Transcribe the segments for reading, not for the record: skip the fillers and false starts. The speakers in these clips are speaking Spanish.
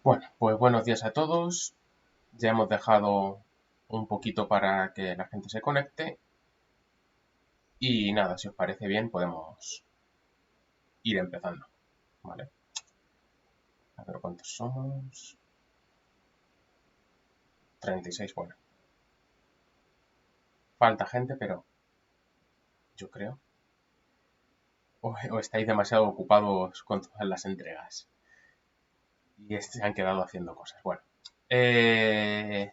Bueno, pues buenos días a todos. Ya hemos dejado un poquito para que la gente se conecte y nada, si os parece bien podemos ir empezando, ¿vale? A ver cuántos somos. 36, bueno. Falta gente, pero yo creo. O estáis demasiado ocupados con todas las entregas y se han quedado haciendo cosas. Bueno, eh,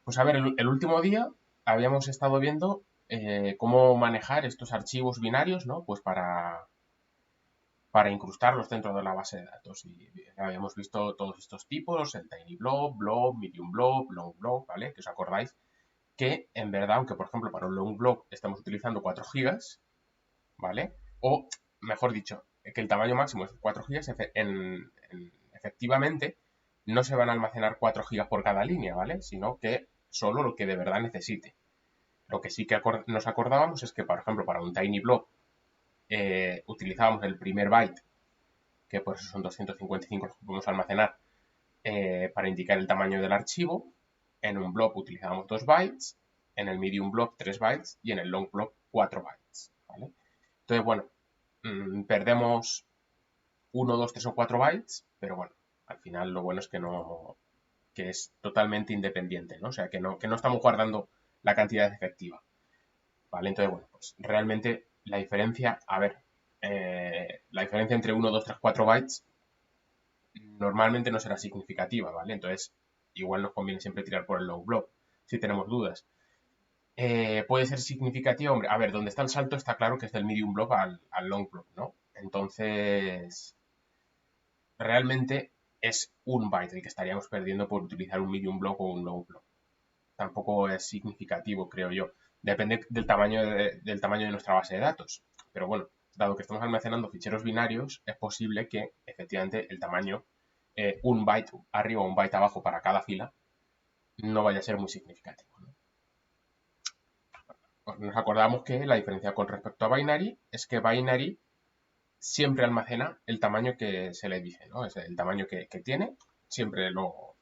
pues a ver, el último día habíamos estado viendo cómo manejar estos archivos binarios, ¿no? Pues para incrustarlos dentro de la base de datos. Y habíamos visto todos estos tipos, el tiny blob, blob, medium blob, long blob, ¿vale? Que os acordáis que en verdad, aunque por ejemplo para un long blob estamos utilizando 4 gigas, ¿vale? O mejor dicho, que el tamaño máximo es 4 gigas, efectivamente no se van a almacenar 4 gigas por cada línea, ¿vale? Sino que solo lo que de verdad necesite. Lo que sí que nos acordábamos es que, por ejemplo, para un tiny blob utilizábamos el primer byte, que por eso son 255 los que podemos almacenar, para indicar el tamaño del archivo. En un blob utilizábamos 2 bytes, en el medium blob 3 bytes y en el long blob 4 bytes. ¿Vale? Entonces, bueno, perdemos 1, 2, 3 o 4 bytes, pero bueno, al final lo bueno es que no que es totalmente independiente, ¿no? O sea, que no estamos guardando la cantidad efectiva. ¿Vale? Entonces, bueno, pues realmente la diferencia, a ver, la diferencia entre 1, 2, 3, 4 bytes normalmente no será significativa, ¿vale? Entonces, igual nos conviene siempre tirar por el long blob, si tenemos dudas. Puede ser significativa, hombre, a ver, donde está el salto está claro que es del medium blob al long blob, ¿no? Entonces, realmente es un byte el que estaríamos perdiendo por utilizar un medium blob o un long blob. Tampoco es significativo, creo yo. Depende del tamaño de nuestra base de datos. Pero bueno, dado que estamos almacenando ficheros binarios, es posible que efectivamente el tamaño, un byte arriba o un byte abajo para cada fila, no vaya a ser muy significativo, ¿no? Nos acordamos que la diferencia con respecto a binary es que binary siempre almacena el tamaño que se le dice, ¿no? Es el tamaño que tiene, siempre lo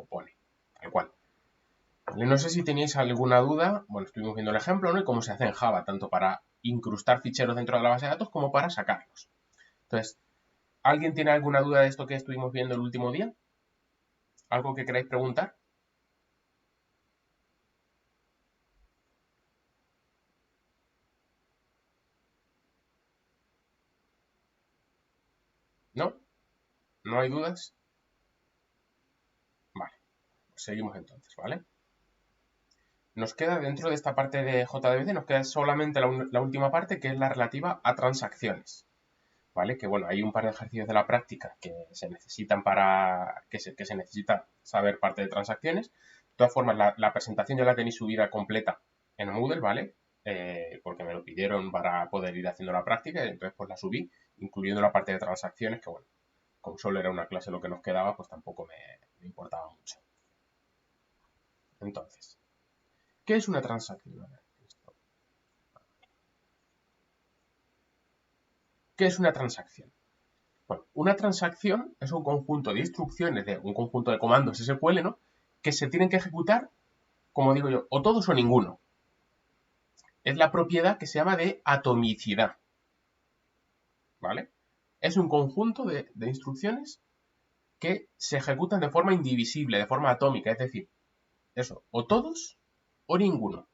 pone, tal cual. No sé si tenéis alguna duda. Bueno, estuvimos viendo el ejemplo, ¿no? Y cómo se hace en Java, tanto para incrustar ficheros dentro de la base de datos como para sacarlos. Entonces, ¿alguien tiene alguna duda de esto que estuvimos viendo el último día? ¿Algo que queráis preguntar? ¿No? ¿No hay dudas? Vale, pues seguimos entonces, ¿vale? Nos queda dentro de esta parte de JDBC, nos queda solamente la última parte, que es la relativa a transacciones. ¿Vale? Que bueno, hay un par de ejercicios de la práctica que se necesitan que se necesita saber parte de transacciones. De todas formas, la presentación ya la tenéis subida completa en Moodle, ¿vale? Porque me lo pidieron para poder ir haciendo la práctica y entonces pues la subí, incluyendo la parte de transacciones, que bueno, como solo era una clase lo que nos quedaba, pues tampoco me importaba mucho. Entonces, ¿qué es una transacción? ¿Qué es una transacción? Bueno, una transacción es un conjunto de instrucciones, de un conjunto de comandos SQL, ¿no? Que se tienen que ejecutar, como digo yo, o todos o ninguno. Es la propiedad que se llama de atomicidad, ¿vale? Es un conjunto de instrucciones que se ejecutan de forma indivisible, de forma atómica, es decir, eso, o todos o ninguno.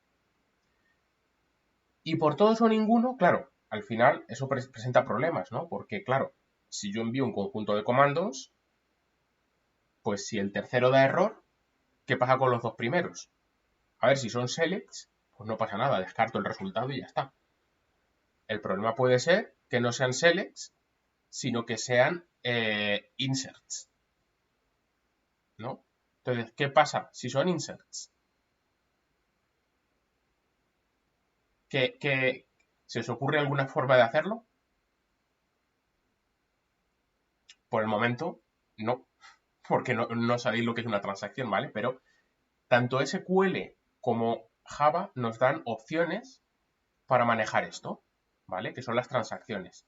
Y por todos o ninguno, claro, al final eso presenta problemas, ¿no? Porque, claro, si yo envío un conjunto de comandos, pues si el tercero da error, ¿qué pasa con los dos primeros? A ver, si son selects, pues no pasa nada, descarto el resultado y ya está. El problema puede ser que no sean selects, sino que sean inserts, ¿no? Entonces, ¿qué pasa si son inserts? ¿Que se os ocurre alguna forma de hacerlo? Por el momento, no, porque no sabéis lo que es una transacción, ¿vale? Pero tanto SQL como Java nos dan opciones para manejar esto, ¿vale? Que son las transacciones.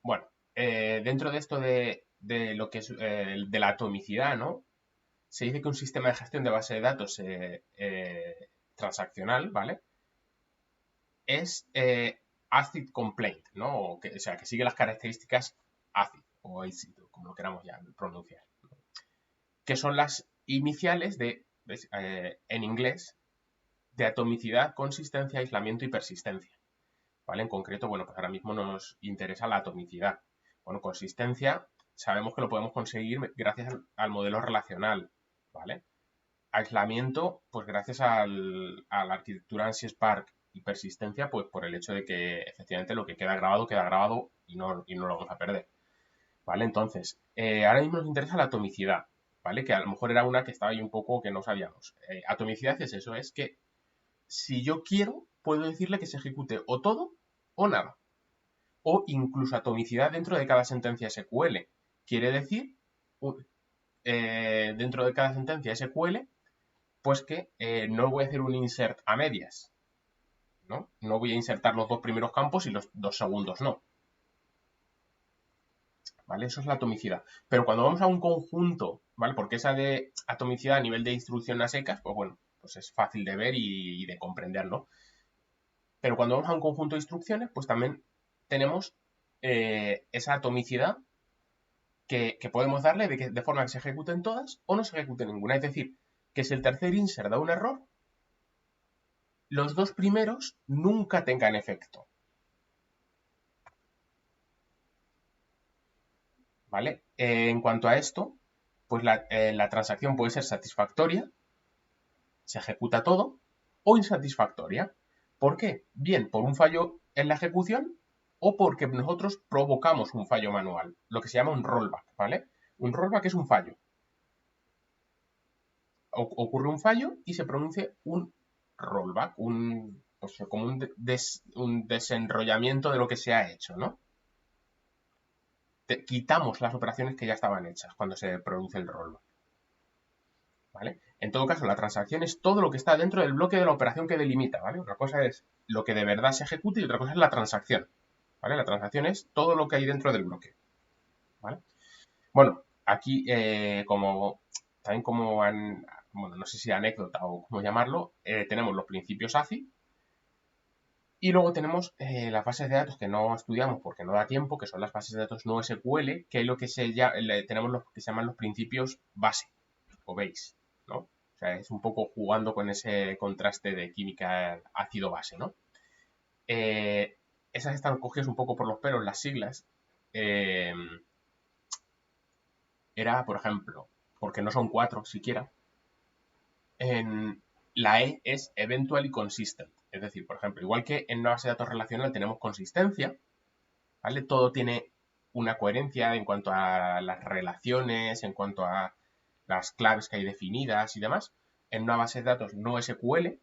Bueno, dentro de esto de lo que es de la atomicidad, ¿no? Se dice que un sistema de gestión de base de datos transaccional, ¿vale? Es ACID complaint, ¿no? O sea, que sigue las características ACID o ACID, como lo queramos ya pronunciar, ¿no? Que son las iniciales de, en inglés, de atomicidad, consistencia, aislamiento y persistencia, ¿vale? En concreto, bueno, pues ahora mismo nos interesa la atomicidad. Bueno, consistencia, sabemos que lo podemos conseguir gracias al modelo relacional, ¿vale? Aislamiento, pues gracias a la arquitectura ANSI Spark, y persistencia, pues por el hecho de que efectivamente lo que queda grabado y no lo vamos a perder, ¿vale? Entonces, ahora mismo nos interesa la atomicidad, ¿vale? Que a lo mejor era una que estaba ahí un poco que no sabíamos. Atomicidad es eso, es que si yo quiero, puedo decirle que se ejecute o todo o nada. O incluso atomicidad dentro de cada sentencia SQL. Quiere decir, dentro de cada sentencia SQL, pues que no voy a hacer un insert a medias, ¿no? No voy a insertar los dos primeros campos y los dos segundos no. ¿Vale? Eso es la atomicidad. Pero cuando vamos a un conjunto, ¿vale? Porque esa de atomicidad a nivel de instrucción a secas, pues bueno, pues es fácil de ver y de comprender, ¿no? Pero cuando vamos a un conjunto de instrucciones, pues también tenemos esa atomicidad que podemos darle de forma que se ejecuten todas o no se ejecute ninguna. Es decir, que si el tercer insert da un error, los dos primeros nunca tengan efecto. ¿Vale? En cuanto a esto, pues la transacción puede ser satisfactoria, se ejecuta todo, o insatisfactoria. ¿Por qué? Bien, por un fallo en la ejecución o porque nosotros provocamos un fallo manual, lo que se llama un rollback, ¿vale? Un rollback es un fallo. Ocurre un fallo y se pronuncia un rollback, pues como un desenrollamiento de lo que se ha hecho, ¿no? Quitamos las operaciones que ya estaban hechas cuando se produce el rollback, ¿vale? En todo caso, la transacción es todo lo que está dentro del bloque de la operación que delimita, ¿vale? Una cosa es lo que de verdad se ejecute y otra cosa es la transacción, ¿vale? La transacción es todo lo que hay dentro del bloque, ¿vale? Bueno, aquí también bueno, no sé si anécdota o cómo llamarlo, tenemos los principios ACI y luego tenemos las bases de datos que no estudiamos porque no da tiempo, que son las bases de datos no SQL, que es lo que tenemos los que se llaman los principios base o base, ¿no? O sea, es un poco jugando con ese contraste de química ácido-base, ¿no? Esas están cogidas un poco por los pelos, las siglas. Era, por ejemplo, porque no son 4 siquiera, la E es eventual y consistent. Es decir, por ejemplo, igual que en una base de datos relacional tenemos consistencia, ¿vale? Todo tiene una coherencia en cuanto a las relaciones, en cuanto a las claves que hay definidas y demás. En una base de datos no SQL,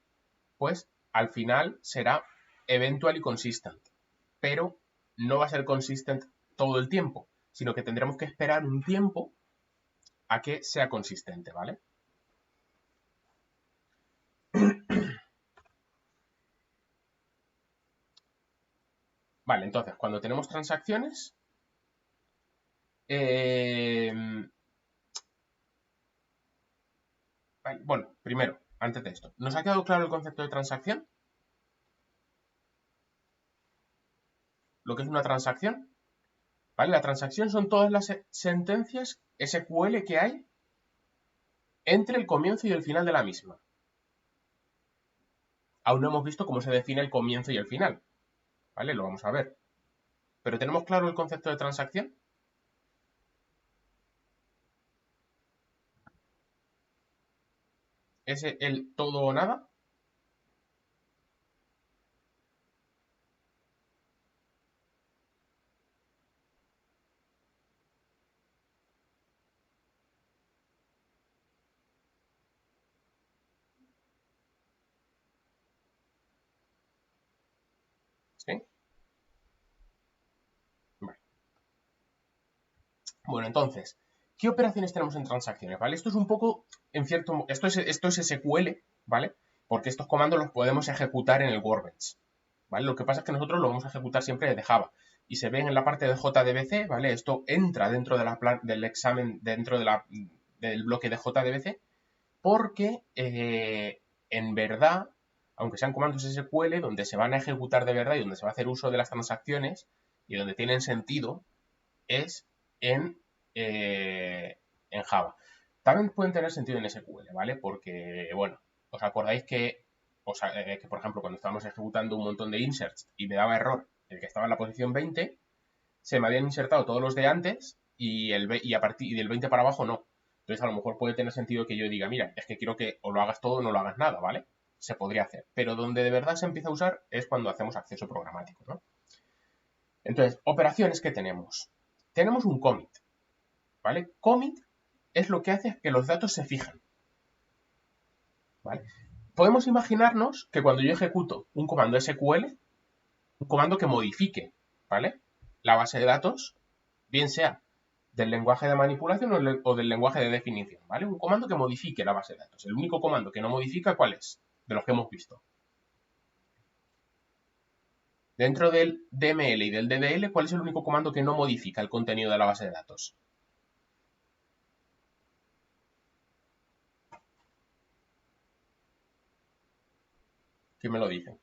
pues al final será eventual y consistent. Pero no va a ser consistent todo el tiempo, sino que tendremos que esperar un tiempo a que sea consistente, ¿vale? Vale, entonces, cuando tenemos transacciones, vale, bueno, primero, antes de esto, ¿nos ha quedado claro el concepto de transacción? Lo que es una transacción, ¿vale? La transacción son todas las sentencias SQL que hay entre el comienzo y el final de la misma. Aún no hemos visto cómo se define el comienzo y el final, ¿vale? Lo vamos a ver. Pero ¿tenemos claro el concepto de transacción? ¿Es el todo o nada? ¿Sí? Vale. Bueno, entonces, ¿qué operaciones tenemos en transacciones? ¿Vale? Esto es un poco, esto es SQL, ¿vale? Porque estos comandos los podemos ejecutar en el Workbench, ¿vale? Lo que pasa es que nosotros lo vamos a ejecutar siempre desde Java. y se ven en la parte de JDBC, ¿vale? Esto entra dentro de del examen, dentro del bloque de JDBC, porque en verdad, aunque sean comandos SQL, donde se van a ejecutar de verdad y donde se va a hacer uso de las transacciones y donde tienen sentido, es en Java. También pueden tener sentido en SQL, ¿vale? Porque, bueno, os acordáis que, por ejemplo, cuando estábamos ejecutando un montón de inserts y me daba error el que estaba en la posición 20, se me habían insertado todos los de antes y a partir del 20 para abajo no. Entonces, a lo mejor puede tener sentido que yo diga, mira, es que quiero que o lo hagas todo o no lo hagas nada, ¿vale? Se podría hacer. Pero donde de verdad se empieza a usar es cuando hacemos acceso programático, ¿no? Entonces, operaciones que tenemos. Tenemos un commit, ¿vale? Commit es lo que hace que los datos se fijan, ¿vale? Podemos imaginarnos que cuando yo ejecuto un comando SQL, un comando que modifique, ¿vale? La base de datos, bien sea del lenguaje de manipulación o del lenguaje de definición, ¿vale? Un comando que modifique la base de datos. El único comando que no modifica, ¿cuál es? De los que hemos visto. Dentro del DML y del DDL, ¿cuál es el único comando que no modifica el contenido de la base de datos? ¿Quién me lo dice?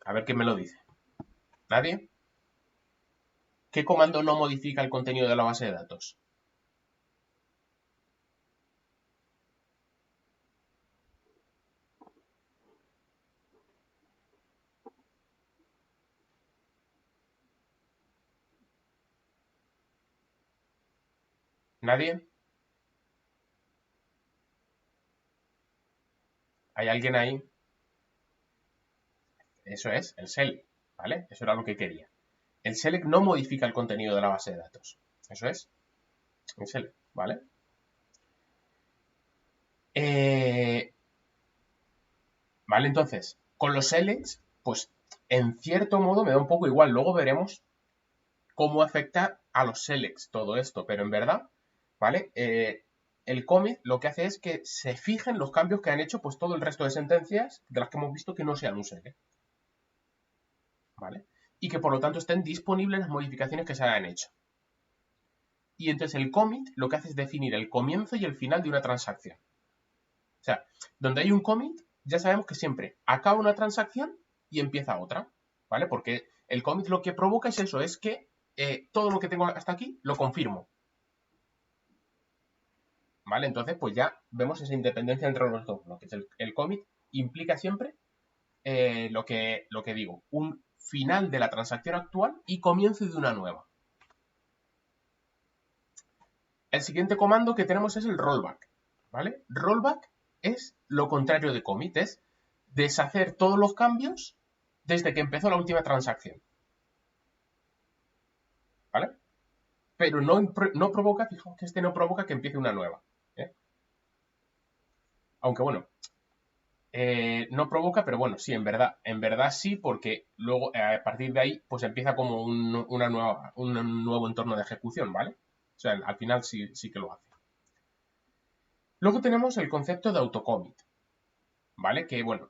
A ver quién me lo dice. ¿Nadie? ¿Qué comando no modifica el contenido de la base de datos? ¿Nadie? ¿Hay alguien ahí? Eso es, el select, ¿vale? Eso era lo que quería. El select no modifica el contenido de la base de datos. Eso es, el select, ¿vale? Vale, entonces, con los selects, pues en cierto modo me da un poco igual. Luego veremos cómo afecta a los selects todo esto, pero en verdad, ¿vale? El commit lo que hace es que se fijen los cambios que han hecho pues todo el resto de sentencias de las que hemos visto que no sean un select, ¿vale? Y que por lo tanto estén disponibles las modificaciones que se hayan hecho. Y entonces el commit lo que hace es definir el comienzo y el final de una transacción. O sea, donde hay un commit, ya sabemos que siempre acaba una transacción y empieza otra, ¿vale? Porque el commit lo que provoca es eso, es que todo lo que tengo hasta aquí lo confirmo. ¿Vale? Entonces, pues ya vemos esa independencia entre los dos bloques. El commit implica siempre lo que digo, un final de la transacción actual y comienzo de una nueva. El siguiente comando que tenemos es el rollback, ¿vale? Rollback es lo contrario de commit, es deshacer todos los cambios desde que empezó la última transacción, ¿vale? Pero no provoca, fijaos que este no provoca que empiece una nueva, ¿eh? Aunque bueno, no provoca, pero bueno, sí, en verdad sí, porque luego a partir de ahí pues empieza como un nuevo entorno de ejecución, ¿vale? O sea, al final sí que lo hace. Luego tenemos el concepto de autocommit, ¿vale? Que bueno,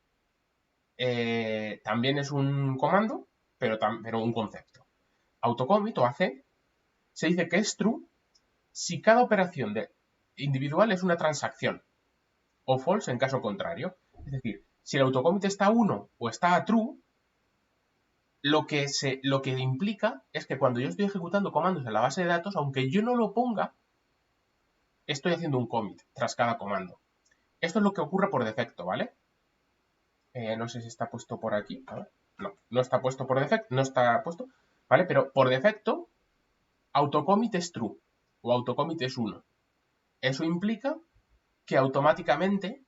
también es un comando, pero un concepto. Autocommit o AC se dice que es true si cada operación individual es una transacción, o false en caso contrario. Es decir, si el autocommit está a 1 o está a true, lo que implica es que cuando yo estoy ejecutando comandos en la base de datos, aunque yo no lo ponga, estoy haciendo un commit tras cada comando. Esto es lo que ocurre por defecto, ¿vale? No sé si está puesto por aquí. A ver. No está puesto por defecto, no está puesto, ¿vale? Pero por defecto, autocommit es true o autocommit es 1. Eso implica que automáticamente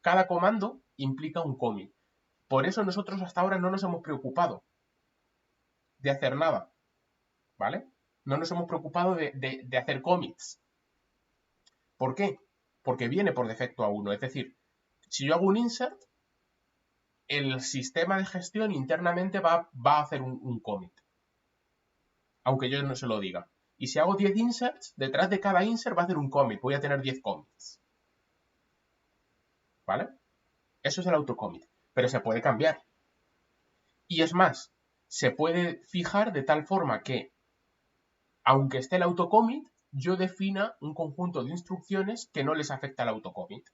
cada comando implica un commit. Por eso nosotros hasta ahora no nos hemos preocupado de hacer nada, ¿vale? No nos hemos preocupado de hacer commits. ¿Por qué? Porque viene por defecto a 1. Es decir, si yo hago un insert, el sistema de gestión internamente va a hacer un commit, aunque yo no se lo diga. Y si hago 10 inserts, detrás de cada insert va a hacer un commit, voy a tener 10 commits. ¿Vale? Eso es el autocommit, pero se puede cambiar. Y es más, se puede fijar de tal forma que, aunque esté el autocommit, yo defina un conjunto de instrucciones que no les afecta al autocommit.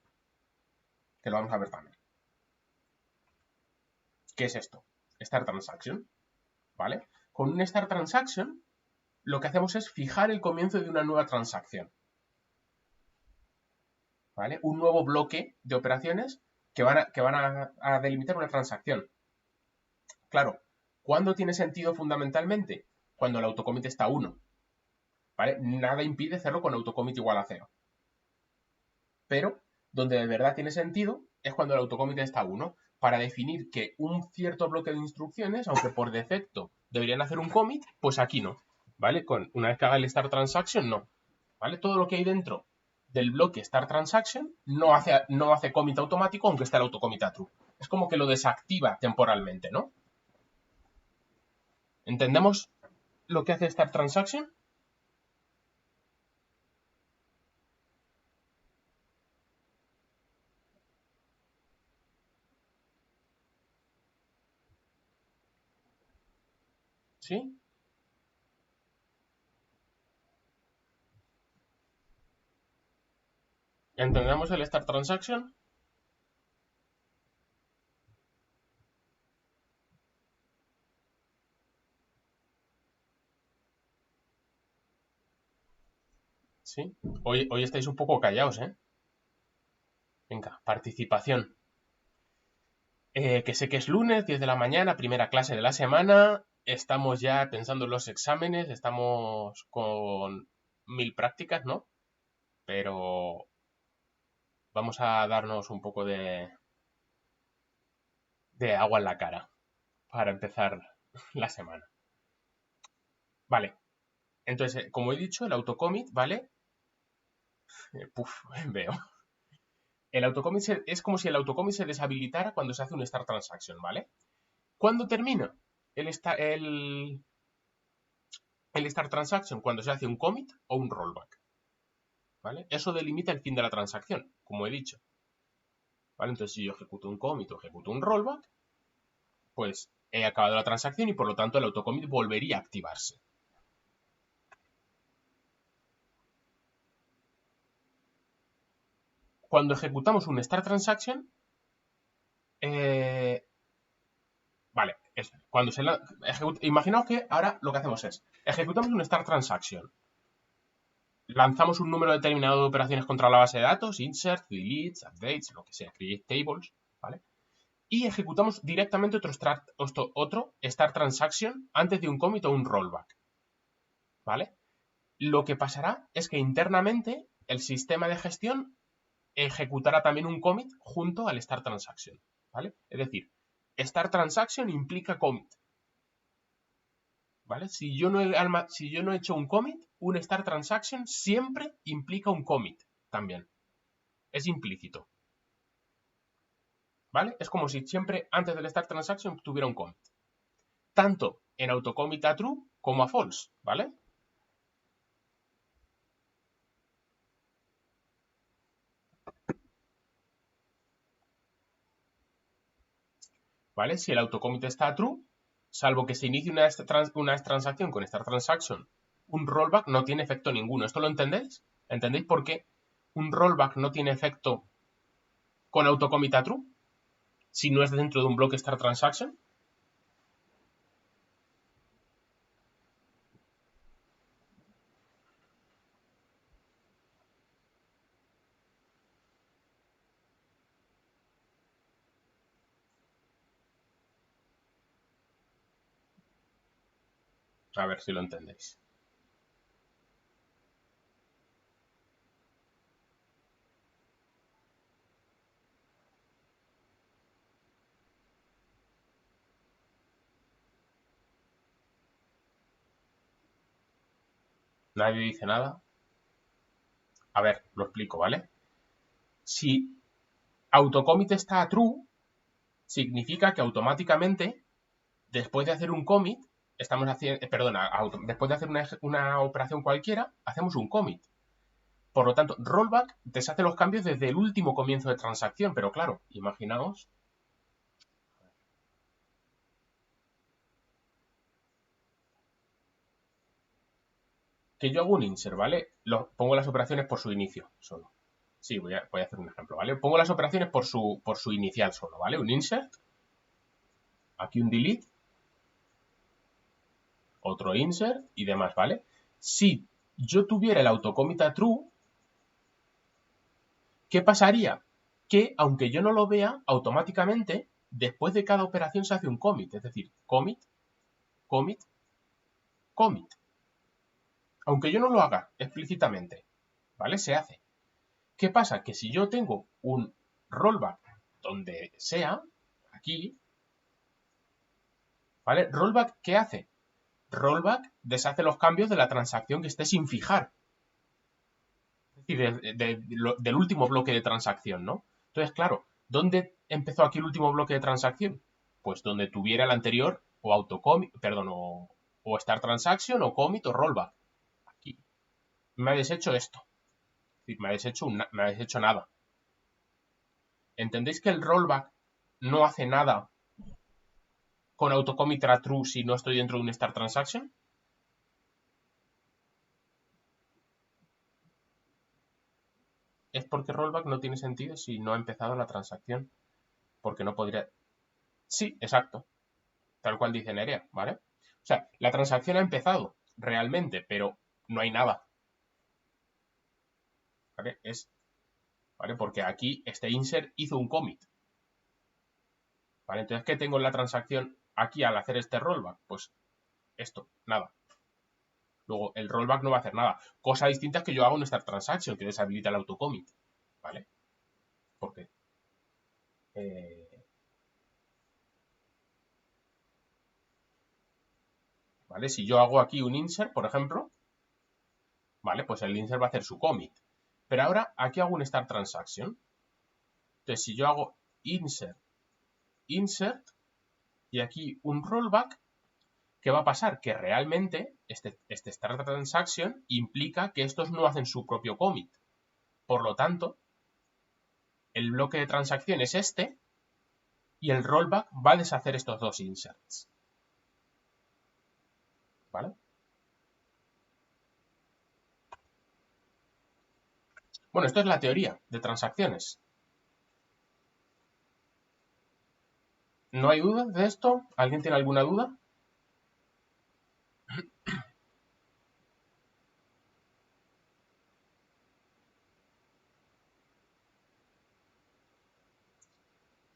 Que lo vamos a ver también. ¿Qué es esto? Start Transaction. ¿Vale? Con un Start Transaction, lo que hacemos es fijar el comienzo de una nueva transacción. ¿Vale? Un nuevo bloque de operaciones que van a delimitar una transacción. Claro, ¿cuándo tiene sentido fundamentalmente? Cuando el autocommit está a 1. ¿Vale? Nada impide hacerlo con autocommit igual a 0. Pero donde de verdad tiene sentido es cuando el autocommit está a 1, para definir que un cierto bloque de instrucciones, aunque por defecto deberían hacer un commit, pues aquí no. ¿Vale? Una vez que haga el start transaction, no. ¿Vale? Todo lo que hay dentro del bloque start transaction no hace commit automático, aunque esté el autocommit a true. Es como que lo desactiva temporalmente, ¿no? ¿Entendemos lo que hace start transaction? ¿Sí? ¿Entendemos el start transaction? ¿Sí? Hoy estáis un poco callados, ¿eh? Venga, participación. Que sé que es lunes, 10 de la mañana, primera clase de la semana. Estamos ya pensando en los exámenes, estamos con 1000 prácticas, ¿no? Pero vamos a darnos un poco de agua en la cara para empezar la semana. Vale, entonces, como he dicho, el autocommit, ¿vale? Veo. El autocommit es como si el autocommit se deshabilitara cuando se hace un start transaction, ¿vale? ¿Cuándo termina el start transaction? Cuando se hace un commit o un rollback, ¿vale? Eso delimita el fin de la transacción, como he dicho. ¿Vale? Entonces, si yo ejecuto un commit o ejecuto un rollback, pues he acabado la transacción y por lo tanto el autocommit volvería a activarse. Cuando ejecutamos un start transaction, vale, cuando imaginaos que ahora lo que hacemos es, ejecutamos un start transaction, lanzamos un número determinado de operaciones contra la base de datos, insert, deletes, updates, lo que sea, create tables, ¿vale? Y ejecutamos directamente otro start transaction antes de un commit o un rollback, ¿vale? Lo que pasará es que internamente el sistema de gestión ejecutará también un commit junto al start transaction, ¿vale? Es decir, start transaction implica commit, ¿vale? Si yo no he hecho un commit, un start transaction siempre implica un commit también. Es implícito, ¿vale? Es como si siempre antes del start transaction tuviera un commit. Tanto en autocommit a true como a false, ¿vale? ¿Vale? Si el autocommit está a true, salvo que se inicie una transacción con start transaction, un rollback no tiene efecto ninguno. ¿Esto lo entendéis? ¿Entendéis por qué un rollback no tiene efecto con autocommit a true si no es dentro de un bloque start transaction? A ver si lo entendéis. Nadie dice nada. A ver, lo explico, ¿vale? Si autocommit está a true, significa que automáticamente, después de hacer un commit, estamos haciendo, después de hacer una operación cualquiera, hacemos un commit. Por lo tanto, rollback deshace los cambios desde el último comienzo de transacción, pero claro, imaginaos que yo hago un insert, ¿vale? Pongo las operaciones por su inicio solo. Sí, voy a hacer un ejemplo, ¿vale? Pongo las operaciones por su inicial solo, ¿vale? Un insert, aquí un delete, otro insert y demás, ¿vale? Si yo tuviera el autocommit a true, ¿qué pasaría? Que aunque yo no lo vea, automáticamente, después de cada operación se hace un commit, es decir, commit, commit, commit. Aunque yo no lo haga explícitamente, ¿vale? Se hace. ¿Qué pasa? Que si yo tengo un rollback donde sea, aquí, ¿vale? ¿Rollback qué hace? Rollback deshace los cambios de la transacción que esté sin fijar. Es decir, del último bloque de transacción, ¿no? Entonces, claro, ¿dónde empezó aquí el último bloque de transacción? Pues donde tuviera el anterior o autocommit, perdón, o start transaction o commit o rollback. Aquí. Me ha deshecho esto. Es decir, me ha deshecho nada. ¿Entendéis que el rollback no hace nada con autocommit a true si no estoy dentro de un start transaction? Es porque rollback no tiene sentido si no ha empezado la transacción. Porque no podría... Sí, exacto. Tal cual dice Nerea, ¿vale? O sea, la transacción ha empezado realmente, pero no hay nada. ¿Vale? ¿Vale? Porque aquí este insert hizo un commit. ¿Vale? Entonces, ¿qué tengo en la transacción aquí al hacer este rollback? Pues esto, nada. Luego, el rollback no va a hacer nada. Cosa distinta es que yo hago un start transaction que deshabilita el autocommit. ¿Vale? Porque ¿vale? Si yo hago aquí un insert, por ejemplo, ¿vale? Pues el insert va a hacer su commit. Pero ahora aquí hago un start transaction. Entonces, si yo hago insert, insert, y aquí un rollback, ¿qué va a pasar? Que realmente este start transaction implica que estos no hacen su propio commit. Por lo tanto, el bloque de transacción es este y el rollback va a deshacer estos dos inserts. ¿Vale? Bueno, esto es la teoría de transacciones. ¿No hay duda de esto? ¿Alguien tiene alguna duda?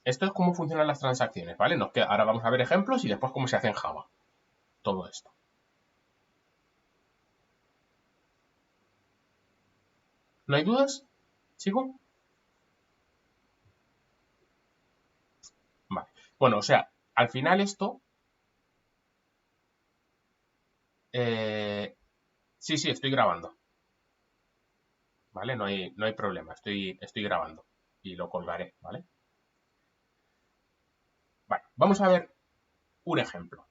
Esto es cómo funcionan las transacciones, ¿vale? Ahora vamos a ver ejemplos y después cómo se hace en Java. Todo esto. ¿No hay dudas? ¿Sigo? Vale. Bueno, o sea, al final esto... sí, estoy grabando. ¿Vale? No hay problema, estoy grabando y lo colgaré, ¿vale? Vale, vamos a ver un ejemplo,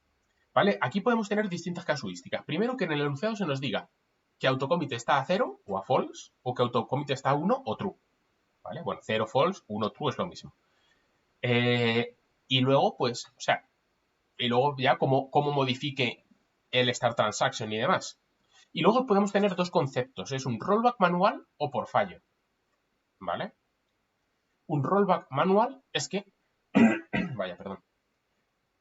¿vale? Aquí podemos tener distintas casuísticas. Primero, que en el enunciado se nos diga que autocommit está a 0 o a false, o que autocommit está a 1 o true, ¿vale? Bueno, 0 false, 1 true es lo mismo. Y luego, pues, o sea, y luego ya cómo modifique el start transaction y demás. Y luego podemos tener dos conceptos, es un rollback manual o por fallo, ¿vale? Un rollback manual es que, vaya, perdón,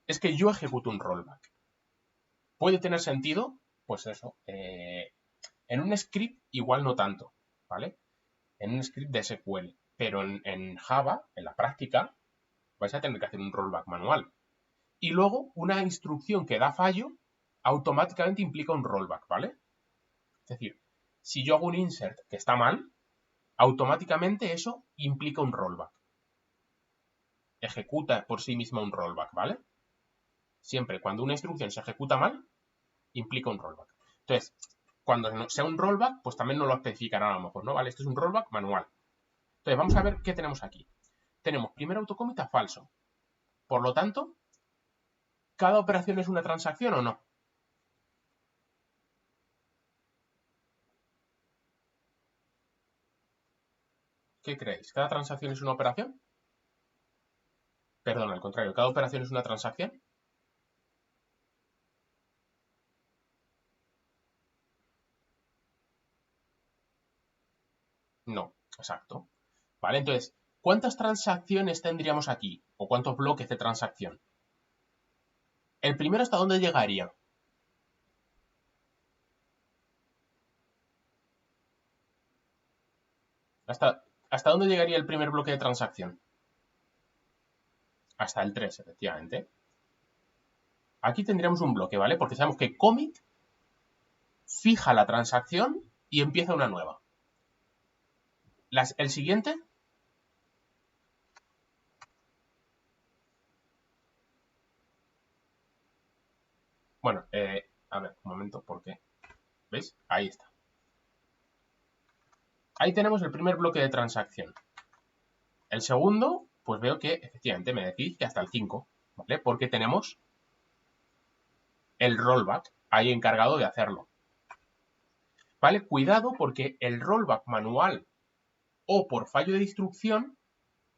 es que yo ejecuto un rollback. Puede tener sentido, pues eso, en un script igual no tanto, ¿vale? En un script de SQL, pero en Java, en la práctica, vais a tener que hacer un rollback manual. Y luego, una instrucción que da fallo, automáticamente implica un rollback, ¿vale? Es decir, si yo hago un insert que está mal, automáticamente eso implica un rollback. Ejecuta por sí misma un rollback, ¿vale? Siempre cuando una instrucción se ejecuta mal, implica un rollback. Entonces, cuando sea un rollback, pues también nos lo especificará a lo mejor, ¿no? Vale, esto es un rollback manual. Entonces, vamos a ver qué tenemos aquí. Tenemos primer autocommit a falso. Por lo tanto, ¿cada operación es una transacción o no? ¿Qué creéis? ¿Cada transacción es una operación? Perdón, al contrario, ¿cada operación es una transacción? No, exacto. ¿Vale? Entonces, ¿cuántas transacciones tendríamos aquí? ¿O cuántos bloques de transacción? ¿El primero hasta dónde llegaría? ¿Hasta dónde llegaría el primer bloque de transacción? Hasta el 3, efectivamente. Aquí tendríamos un bloque, ¿vale? Porque sabemos que commit fija la transacción y empieza una nueva. El siguiente, bueno, a ver, un momento, porque, ¿veis? Ahí está. Ahí tenemos el primer bloque de transacción. El segundo, pues veo que efectivamente me decís que hasta el 5, ¿vale? Porque tenemos el rollback ahí encargado de hacerlo. ¿Vale? Cuidado porque el rollback manual o por fallo de instrucción,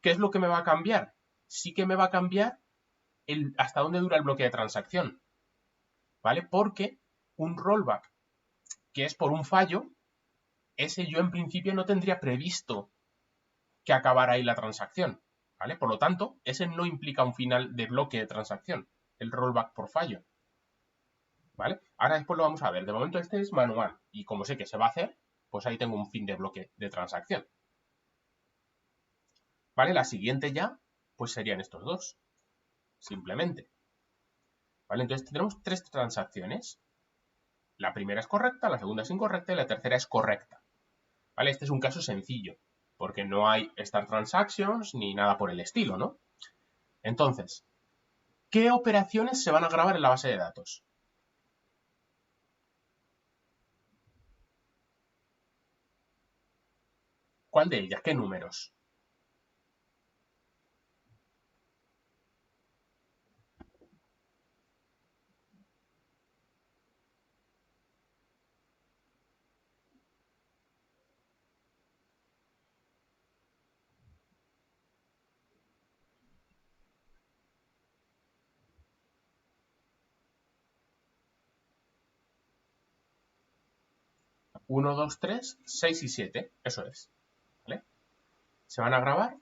¿qué es lo que me va a cambiar? Sí que me va a cambiar hasta dónde dura el bloque de transacción. ¿Vale? Porque un rollback que es por un fallo, ese yo en principio no tendría previsto que acabara ahí la transacción. ¿Vale? Por lo tanto, ese no implica un final de bloque de transacción, el rollback por fallo. ¿Vale? Ahora después lo vamos a ver. De momento este es manual y como sé que se va a hacer, pues ahí tengo un fin de bloque de transacción. ¿Vale? La siguiente ya, pues serían estos dos, simplemente. ¿Vale? Entonces tendremos tres transacciones. La primera es correcta, la segunda es incorrecta y la tercera es correcta. ¿Vale? Este es un caso sencillo, porque no hay start transactions ni nada por el estilo, ¿no? Entonces, ¿qué operaciones se van a grabar en la base de datos? ¿Cuál de ellas? ¿Qué números? 1, 2, 3, 6 y 7. Eso es. ¿Vale? Se van a grabar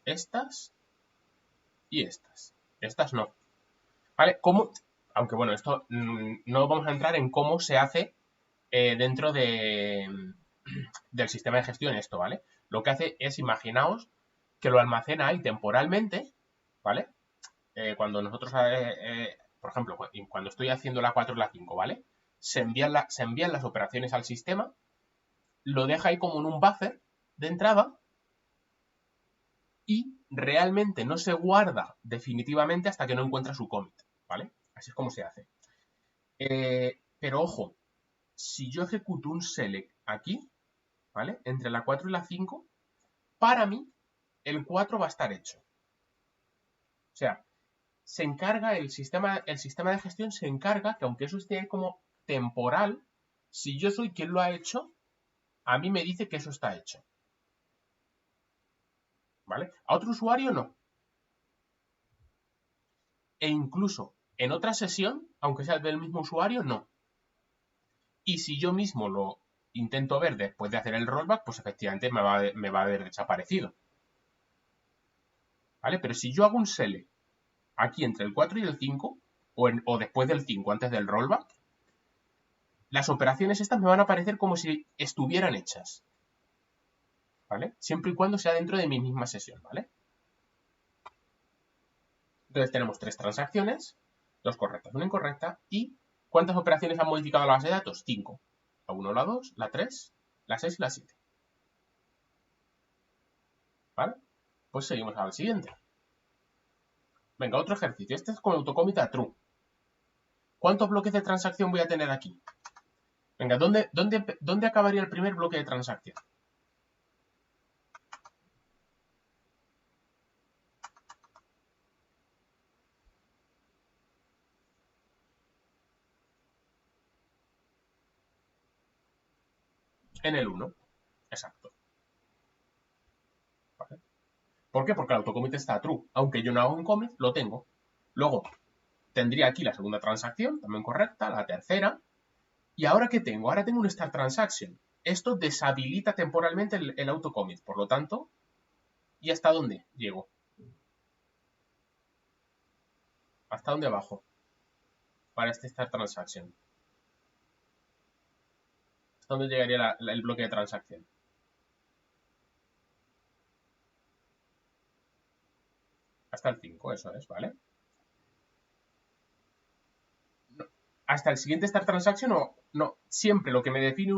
estas y estas. Estas no. ¿Vale? ¿Cómo? Aunque bueno, esto no vamos a entrar en cómo se hace dentro del sistema de gestión esto, ¿vale? Lo que hace es, imaginaos, que lo almacena ahí temporalmente, ¿vale? Cuando nosotros, por ejemplo, cuando estoy haciendo la 4 y la 5, ¿vale? Se envían las operaciones al sistema, lo deja ahí como en un buffer de entrada y realmente no se guarda definitivamente hasta que no encuentra su commit, ¿vale? Así es como se hace. Pero ojo, si yo ejecuto un select aquí, ¿vale? Entre la 4 y la 5, para mí el 4 va a estar hecho. O sea, se encarga el sistema de gestión se encarga que aunque eso esté como temporal, si yo soy quien lo ha hecho, a mí me dice que eso está hecho. ¿Vale? A otro usuario no. E incluso en otra sesión, aunque sea del mismo usuario, no. Y si yo mismo lo intento ver después de hacer el rollback, pues efectivamente me va a haber desaparecido. ¿Vale? Pero si yo hago un select aquí entre el 4 y el 5, o después del 5, antes del rollback, las operaciones estas me van a aparecer como si estuvieran hechas. ¿Vale? Siempre y cuando sea dentro de mi misma sesión, ¿vale? Entonces tenemos tres transacciones, dos correctas, una incorrecta, y ¿cuántas operaciones han modificado la base de datos? 5. La 1, la 2, la 3, la 6 y la 7. ¿Vale? Pues seguimos al siguiente. Venga, otro ejercicio. Este es con autocommit a true. ¿Cuántos bloques de transacción voy a tener aquí? Venga, ¿dónde acabaría el primer bloque de transacción? en el 1. Exacto. ¿Vale? ¿Por qué? Porque el autocommit está true. Aunque yo no haga un commit, lo tengo. Luego, tendría aquí la segunda transacción, también correcta, la tercera. ¿Y ahora qué tengo? Ahora tengo un start transaction. Esto deshabilita temporalmente el autocommit. Por lo tanto, ¿y hasta dónde llego? ¿Hasta dónde bajo? Para este start transaction. ¿Hasta dónde llegaría el bloque de transacción? Hasta el 5, eso es, ¿vale? No, hasta el siguiente start transaction no. Siempre lo que me define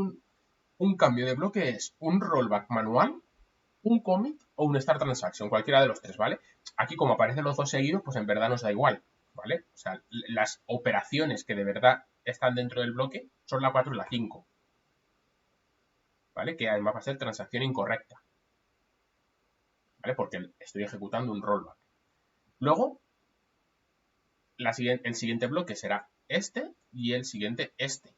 un cambio de bloque es un rollback manual, un commit o un start transaction, cualquiera de los tres, ¿vale? Aquí como aparecen los dos seguidos, pues en verdad nos da igual, ¿vale? O sea, las operaciones que de verdad están dentro del bloque son la 4 y la 5, ¿vale? Que además va a ser transacción incorrecta, ¿vale? Porque estoy ejecutando un rollback. Luego, el siguiente bloque será este y el siguiente este.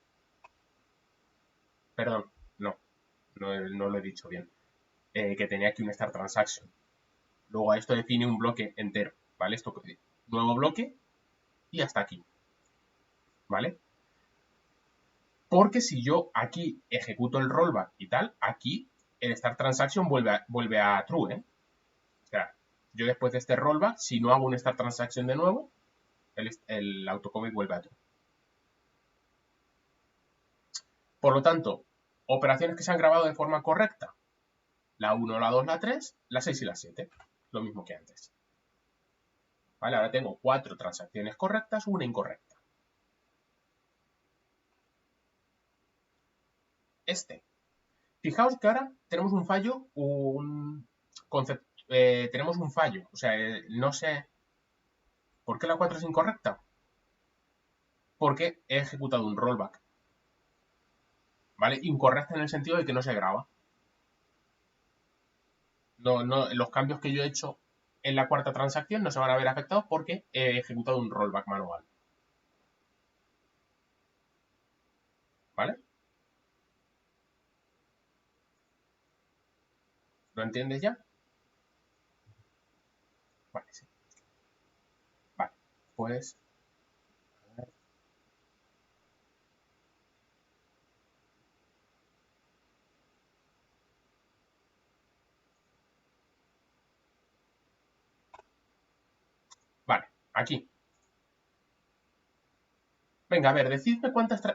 Perdón, no lo he dicho bien. Que tenía aquí un start transaction. Luego a esto define un bloque entero, ¿vale? Esto nuevo bloque y hasta aquí, ¿vale? Porque si yo aquí ejecuto el rollback y tal, aquí el start transaction vuelve a true, ¿eh? O sea, yo después de este rollback, si no hago un start transaction de nuevo, el autocommit vuelve a true. Por lo tanto, operaciones que se han grabado de forma correcta, la 1, la 2, la 3, la 6 y la 7, lo mismo que antes. ¿Vale? Ahora tengo 4 transacciones correctas, una incorrecta. Fijaos que ahora tenemos un fallo, tenemos un fallo. O sea, no sé por qué la 4 es incorrecta. Porque he ejecutado un rollback. ¿Vale? Incorrecta en el sentido de que no se graba. Los cambios que yo he hecho en la cuarta transacción no se van a ver afectados porque he ejecutado un rollback manual. ¿Vale? ¿Lo entiendes ya? Vale, sí. Vale, pues... Vale, aquí. Venga, a ver, decidme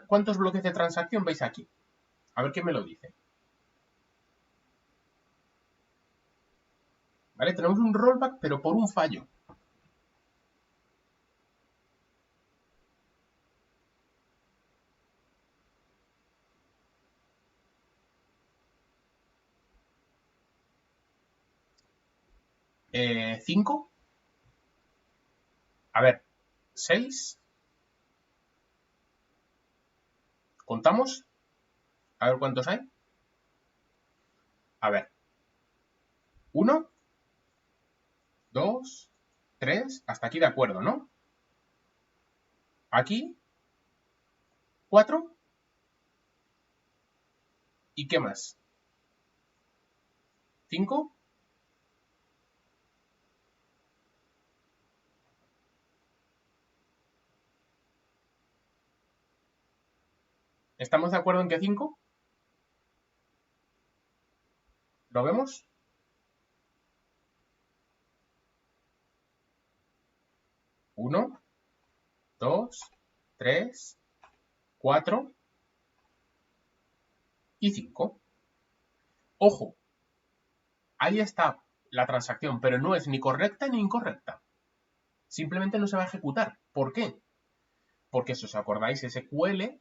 cuántos bloques de transacción veis aquí. A ver qué me lo dice. ¿Vale? Tenemos un rollback, pero por un fallo. ¿5? A ver, 6. ¿Contamos? A ver cuántos hay. A ver. 1, 2, 3. Hasta aquí de acuerdo, ¿no? Aquí. 4. ¿Y qué más? 5. ¿Estamos de acuerdo en que 5? ¿Lo vemos? 1, 2, 3, 4 y 5. Ojo, ahí está la transacción, pero no es ni correcta ni incorrecta. Simplemente no se va a ejecutar. ¿Por qué? Porque si os acordáis, SQL,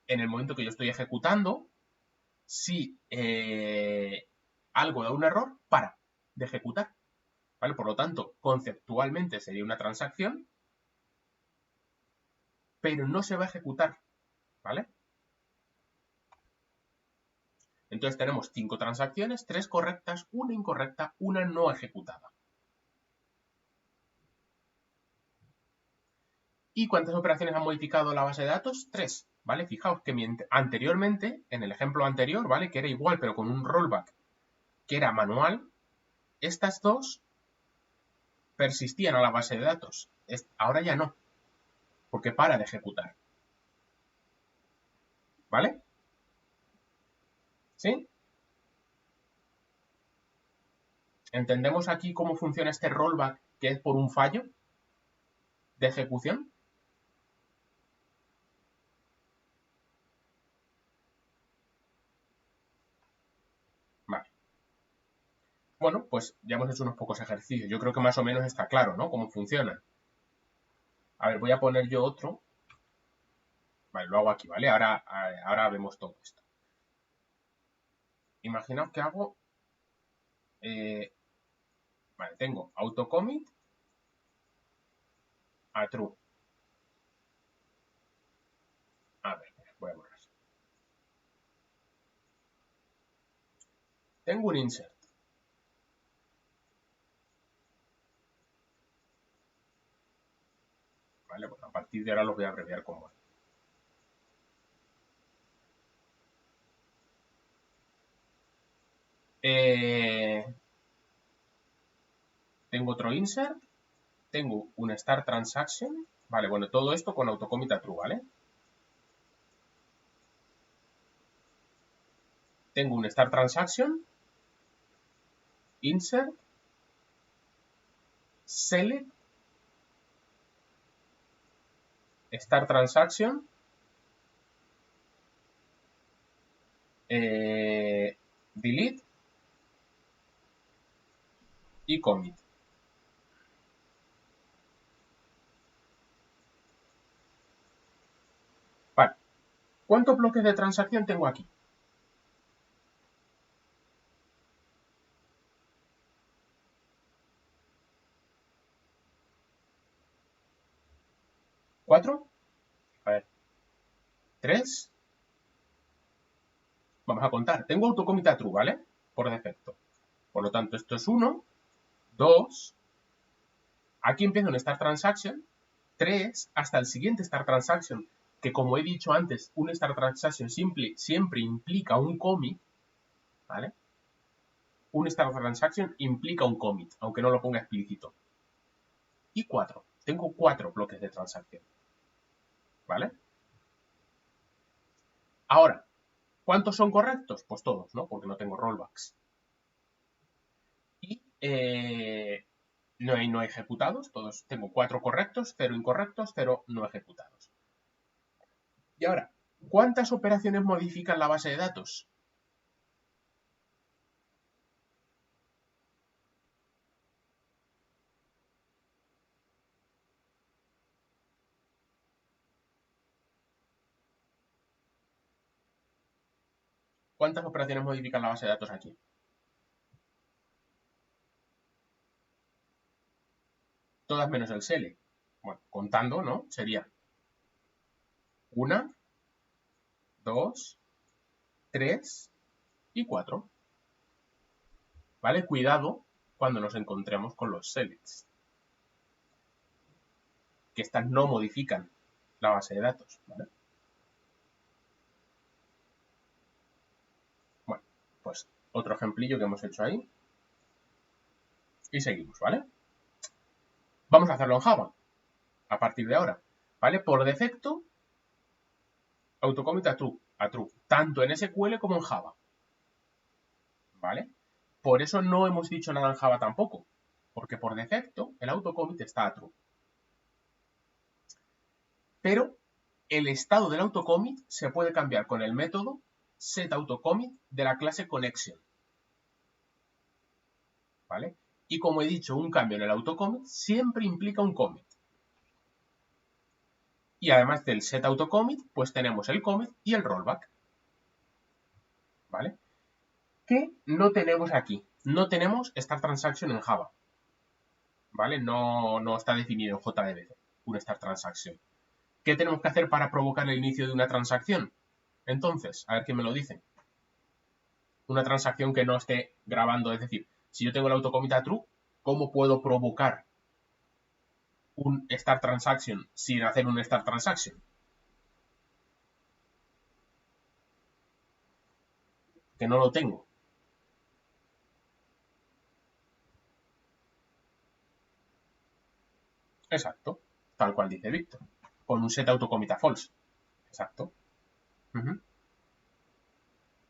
en el momento que yo estoy ejecutando, si algo da un error, para de ejecutar. ¿Vale? Por lo tanto, conceptualmente sería una transacción, pero no se va a ejecutar. ¿Vale? Entonces tenemos 5 transacciones, 3 correctas, una incorrecta, una no ejecutada. ¿Y cuántas operaciones han modificado la base de datos? 3. ¿vale? Fijaos que anteriormente, en el ejemplo anterior, ¿vale? Que era igual, pero con un rollback que era manual, estas dos persistían a la base de datos. Ahora ya no, porque para de ejecutar. ¿Vale? ¿Sí? ¿Entendemos aquí cómo funciona este rollback, que es por un fallo de ejecución? Vale. Bueno, pues ya hemos hecho unos pocos ejercicios. Yo creo que más o menos está claro, ¿no? Cómo funciona. A ver, voy a poner yo otro. Vale, lo hago aquí, ¿vale? Ahora vemos todo esto. Imaginaos que hago... vale, tengo autocommit a true. A ver, voy a borrar. Tengo un insert. Vale, bueno, a partir de ahora los voy a abreviar con one. Tengo otro insert. Tengo un start transaction. Vale, bueno, todo esto con autocommit a true, ¿vale? Tengo un start transaction. Insert. Select. Start transaction. Delete. Y commit. Vale. ¿Cuántos bloques de transacción tengo aquí? ¿4? A ver. 3. Vamos a contar. Tengo autocommit a true, ¿vale? Por defecto. Por lo tanto, esto es 1, 2. Aquí empieza un start transaction. 3 hasta el siguiente start transaction, que como he dicho antes, un start transaction siempre implica un commit, ¿vale? Un start transaction implica un commit, aunque no lo ponga explícito. Y 4. Tengo 4 bloques de transacción, ¿vale? Ahora, ¿cuántos son correctos? Pues todos, ¿no? Porque no tengo rollbacks. Y no hay no ejecutados, todos. Tengo 4 correctos, 0 incorrectos, 0 no ejecutados. Y ahora, ¿cuántas operaciones modifican la base de datos? ¿Cuántas operaciones modifican la base de datos aquí? Todas menos el SELE. Bueno, contando, ¿no? Sería 1, 2, 3 y 4. ¿Vale? Cuidado cuando nos encontremos con los selects. Que estas no modifican la base de datos, ¿vale? Bueno, pues otro ejemplillo que hemos hecho ahí. Y seguimos, ¿vale? Vamos a hacerlo en Java. A partir de ahora, ¿vale? Por defecto, autocommit a true, tanto en SQL como en Java, ¿vale? Por eso no hemos dicho nada en Java tampoco, porque por defecto el autocommit está a true. Pero el estado del autocommit se puede cambiar con el método setAutocommit de la clase connection, ¿vale? Y como he dicho, un cambio en el autocommit siempre implica un commit. Y además del setAutocommit, pues tenemos el commit y el rollback, ¿vale? ¿Qué no tenemos aquí? No tenemos start transaction en Java, ¿vale? No está definido en JDBC un start transaction. ¿Qué tenemos que hacer para provocar el inicio de una transacción? Entonces, a ver quién me lo dice. Una transacción que no esté grabando, es decir, si yo tengo el autocommit a true, ¿cómo puedo provocar un start transaction sin hacer un start transaction? que no lo tengo. Exacto, tal cual dice Víctor, con un set autocommit a false. Exacto.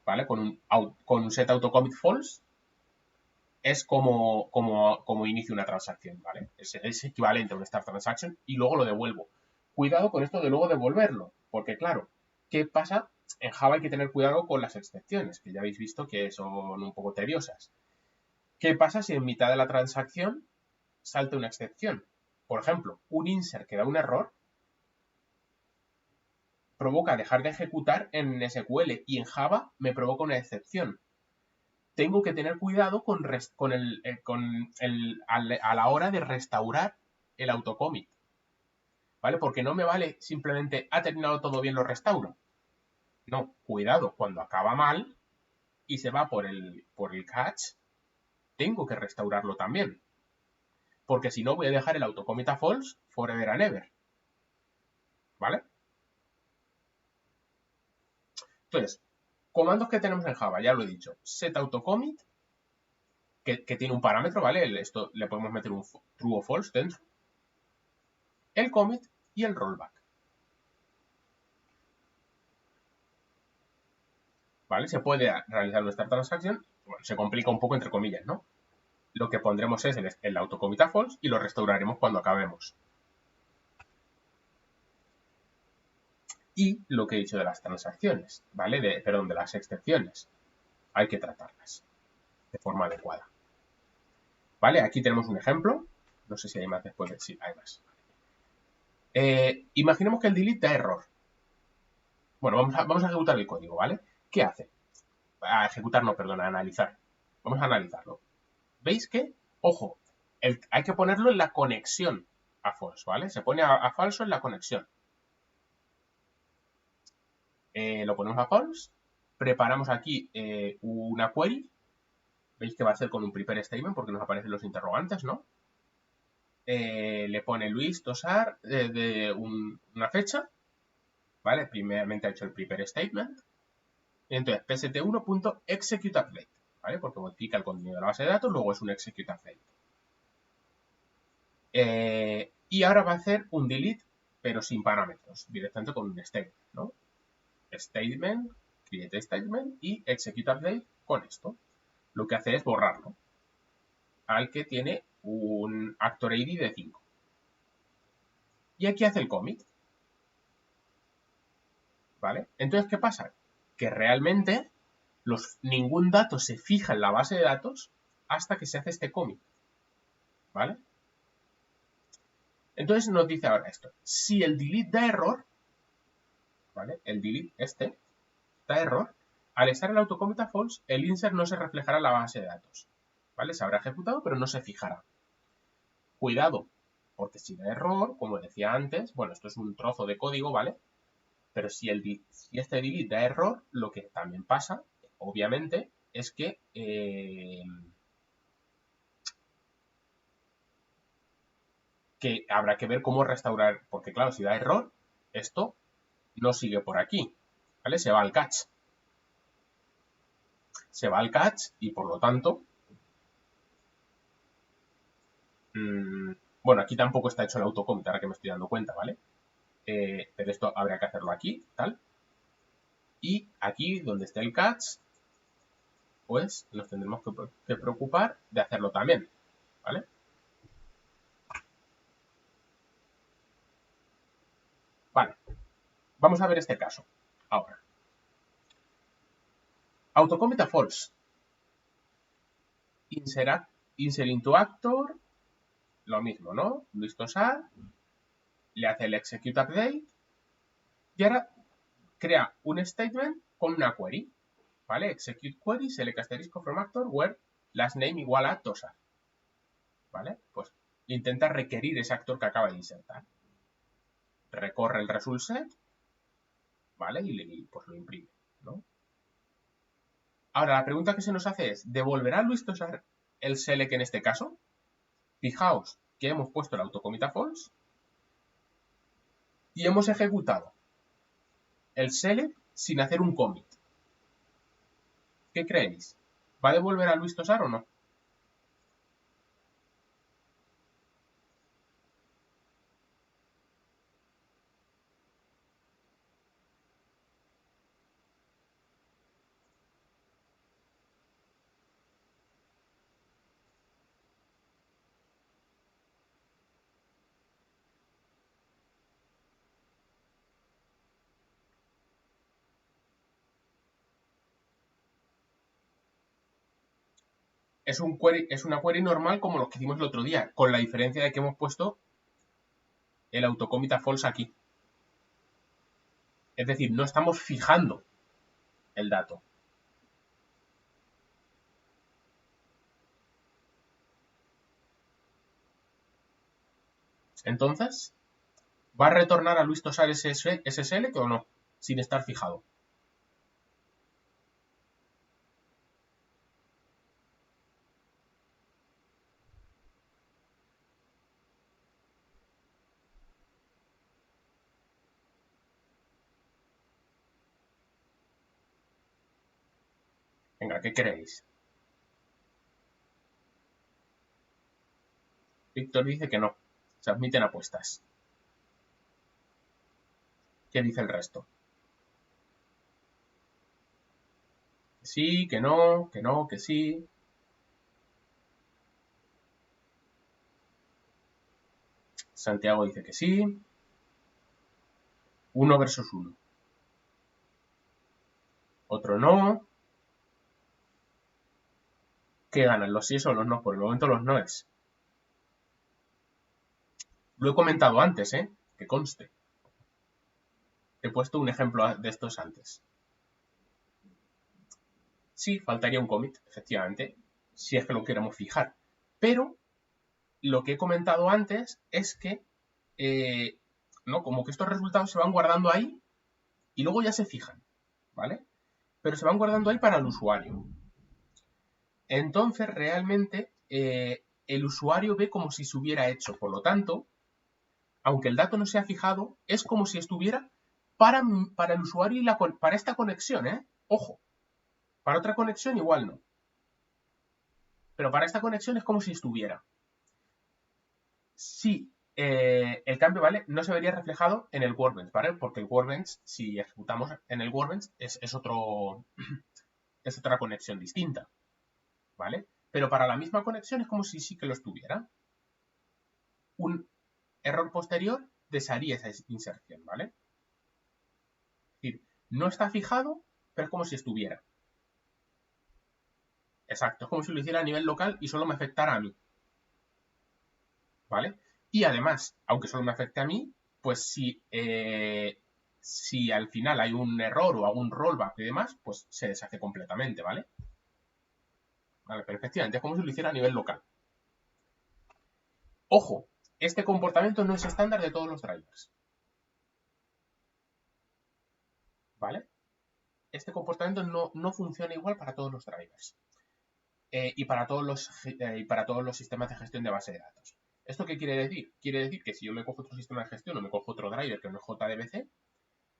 ¿Vale? Con un set autocommit false es como inicio una transacción, ¿vale? Es equivalente a un start transaction y luego lo devuelvo. Cuidado con esto de luego devolverlo, porque claro, ¿qué pasa? En Java hay que tener cuidado con las excepciones, que ya habéis visto que son un poco tediosas. ¿Qué pasa si en mitad de la transacción salta una excepción? Por ejemplo, un insert que da un error provoca dejar de ejecutar en SQL y en Java me provoca una excepción. Tengo que tener cuidado a la hora de restaurar el autocommit, ¿vale? Porque no me vale simplemente ha terminado todo bien, lo restauro. No, cuidado, cuando acaba mal y se va por el catch, tengo que restaurarlo también. Porque si no voy a dejar el autocommit a false forever and ever. ¿Vale? Entonces, comandos que tenemos en Java, ya lo he dicho. Set autocommit, que tiene un parámetro, ¿vale? Esto le podemos meter un true o false dentro. El commit y el rollback. ¿Vale? Se puede realizar nuestra transacción, bueno, se complica un poco entre comillas, ¿no? Lo que pondremos es el autocommit a false y lo restauraremos cuando acabemos. Y lo que he dicho de las transacciones, ¿vale? De las excepciones. Hay que tratarlas de forma adecuada. ¿Vale? Aquí tenemos un ejemplo. No sé si hay más después de... Sí, hay más. Imaginemos que el delete da error. Bueno, vamos a ejecutar el código, ¿vale? ¿Qué hace? A ejecutar, no, perdón, a analizar. Vamos a analizarlo. ¿Veis que, ojo, hay que ponerlo en la conexión a false, ¿vale? Se pone a falso en la conexión. Lo ponemos a false. Preparamos aquí una query. Veis que va a ser con un prepare statement porque nos aparecen los interrogantes, ¿no? Le pone Luis Tosar una fecha, ¿vale? Primeramente ha hecho el prepare statement. Entonces, pst1.executeUpdate, ¿vale? Porque modifica el contenido de la base de datos, luego es un executeUpdate. Y ahora va a hacer un delete, pero sin parámetros, directamente con un statement, ¿no? Statement, create statement y executeUpdate con esto. Lo que hace es borrarlo al que tiene un actor ID de 5. Y aquí hace el commit. ¿Vale? Entonces, ¿qué pasa? Que realmente ningún dato se fija en la base de datos hasta que se hace este commit. ¿Vale? Entonces nos dice ahora esto. Si el delete da error, ¿vale? El delete da error, al estar el autocommit a false, el insert no se reflejará en la base de datos. ¿Vale? Se habrá ejecutado, pero no se fijará. Cuidado, porque si da error, como decía antes, bueno, esto es un trozo de código, ¿vale? Pero si este delete da error, lo que también pasa, obviamente, es que habrá que ver cómo restaurar, porque claro, si da error, esto no sigue por aquí, ¿vale? Se va al catch. Se va al catch y por lo tanto, bueno, aquí tampoco está hecho el autocommit, ahora que me estoy dando cuenta, ¿vale? Pero esto habría que hacerlo aquí, tal. Y aquí, donde esté el catch, pues nos tendremos que preocupar de hacerlo también, ¿vale? Vale, vamos a ver este caso ahora. Autocommit a false. Insert into actor, lo mismo, ¿no? Luis Tosar, le hace el execute update y ahora crea un statement con una query, ¿vale? Execute query, select asterisco from actor where last name igual a Tosar, ¿vale? Pues intenta requerir ese actor que acaba de insertar. Recorre el result set, ¿vale? Y pues lo imprime, ¿no? Ahora, la pregunta que se nos hace es, ¿devolverá Luis Tosar el select en este caso? Fijaos que hemos puesto el autocommit a false y hemos ejecutado el select sin hacer un commit. ¿Qué creéis? ¿Va a devolver a Luis Tosar o no? Es una query normal como los que hicimos el otro día, con la diferencia de que hemos puesto el autocommit a false aquí. Es decir, no estamos fijando el dato. Entonces, ¿va a retornar a Luis Tosar SSL o no? Sin estar fijado. Venga, ¿qué queréis? Víctor dice que no. Se admiten apuestas. ¿Qué dice el resto? Que sí, que no, que no, que sí. Santiago dice que sí. 1 versus 1. Otro no. ¿Qué ganan? ¿Los sí o los no? Por el momento los noes. Lo he comentado antes, ¿eh? Que conste. He puesto un ejemplo de estos antes. Sí, faltaría un commit, efectivamente, si es que lo queremos fijar. Pero lo que he comentado antes es que, ¿no? Como que estos resultados se van guardando ahí y luego ya se fijan, ¿vale? Pero se van guardando ahí para el usuario. Entonces, realmente, el usuario ve como si se hubiera hecho. Por lo tanto, aunque el dato no se ha fijado, es como si estuviera para el usuario y para esta conexión, ¿eh? Ojo, para otra conexión igual no. Pero para esta conexión es como si estuviera. Sí, el cambio, ¿vale? No se vería reflejado en el workbench, ¿vale? Porque el workbench, si ejecutamos en el workbench, es otra conexión distinta, ¿vale? Pero para la misma conexión es como si sí que lo estuviera. Un error posterior desharía esa inserción, ¿vale? Es decir, no está fijado, pero es como si estuviera. Exacto, es como si lo hiciera a nivel local y solo me afectara a mí, ¿vale? Y además, aunque solo me afecte a mí, pues si al final hay un error o algún rollback y demás, pues se deshace completamente, ¿vale? Vale, pero efectivamente es como si lo hiciera a nivel local. Ojo, este comportamiento no es estándar de todos los drivers, ¿vale? Este comportamiento no funciona igual para todos los drivers y para todos los sistemas de gestión de base de datos. ¿Esto qué quiere decir? Quiere decir que si yo me cojo otro sistema de gestión o me cojo otro driver que no es JDBC,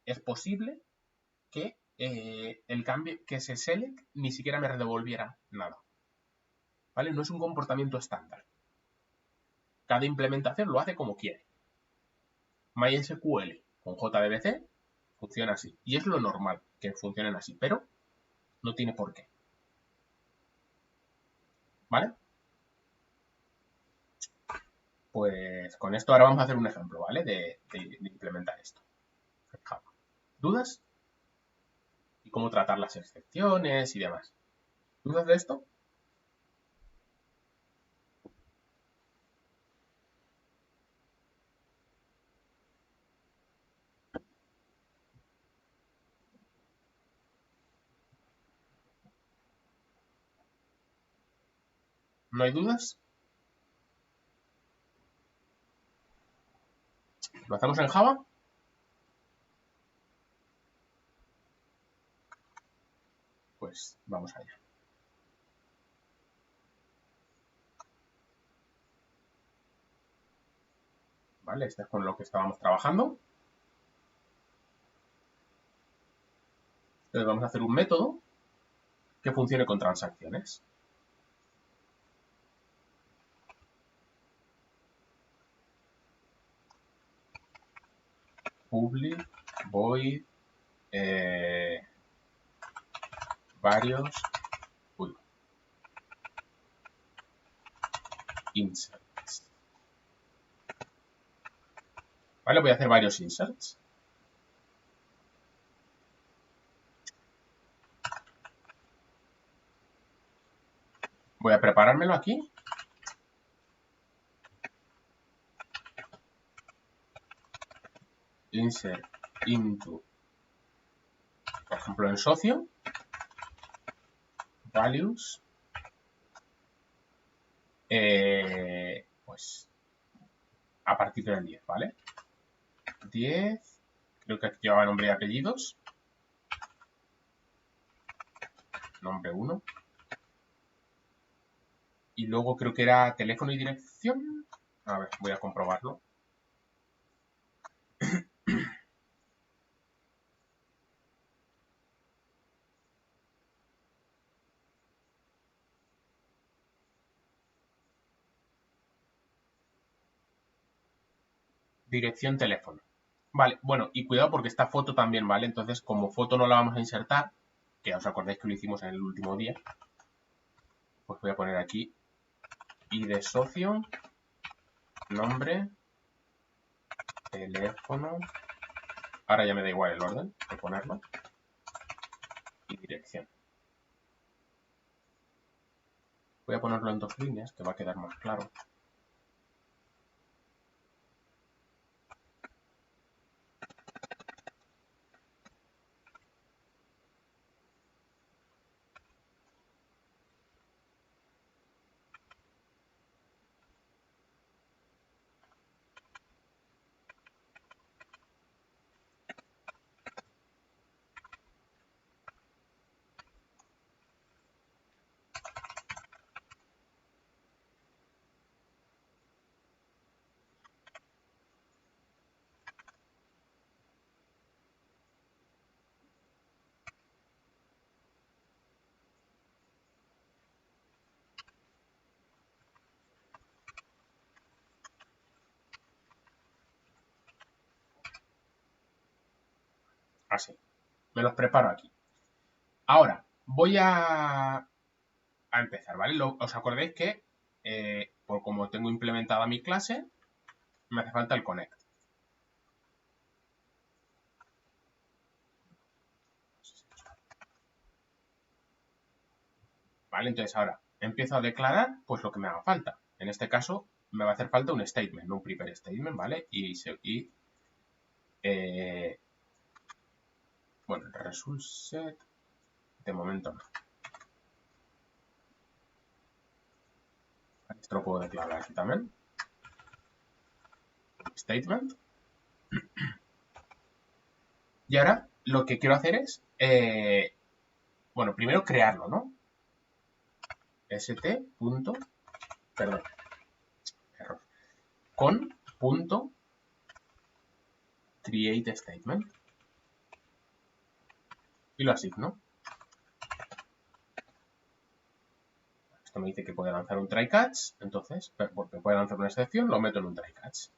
es posible que el cambio, que ese select ni siquiera me devolviera nada. ¿Vale? No es un comportamiento estándar. Cada implementación lo hace como quiere. MySQL con JDBC funciona así. Y es lo normal que funcionen así, pero no tiene por qué. ¿Vale? Pues con esto ahora vamos a hacer un ejemplo, ¿vale? De implementar esto. ¿Dudas? Y cómo tratar las excepciones y demás. ¿Dudas de esto? ¿No hay dudas? ¿Lo hacemos en Java? Pues vamos allá. ¿Vale? Este es con lo que estábamos trabajando. Entonces vamos a hacer un método que funcione con transacciones. Public void varios inserts. Vale, voy a hacer varios inserts. Voy a preparármelo aquí. Insert into, por ejemplo, en socio, values, pues a partir del 10, ¿vale? 10, creo que aquí llevaba nombre y apellidos. Nombre 1. Y luego creo que era teléfono y dirección. A ver, voy a comprobarlo. Dirección, teléfono. Vale, bueno, y cuidado porque esta foto también, ¿vale? Entonces, como foto no la vamos a insertar, que os acordáis que lo hicimos en el último día, pues voy a poner aquí ID de socio, nombre, teléfono, ahora ya me da igual el orden de ponerlo, y dirección. Voy a ponerlo en 2 líneas, que va a quedar más claro. Así. Me los preparo aquí. Ahora, voy a empezar, ¿vale? ¿Os acordáis que, por como tengo implementada mi clase, me hace falta el connect? ¿Vale? Entonces ahora empiezo a declarar pues lo que me haga falta. En este caso me va a hacer falta un statement, no un prepare statement, ¿vale? Bueno, el result set de momento no. Esto lo puedo declarar aquí también. Statement. Y ahora lo que quiero hacer es, bueno, primero crearlo, ¿no? Perdón, error. Create statement. Y lo asigno. Esto me dice que puede lanzar un try catch, entonces, porque puede lanzar una excepción, lo meto en un try catch.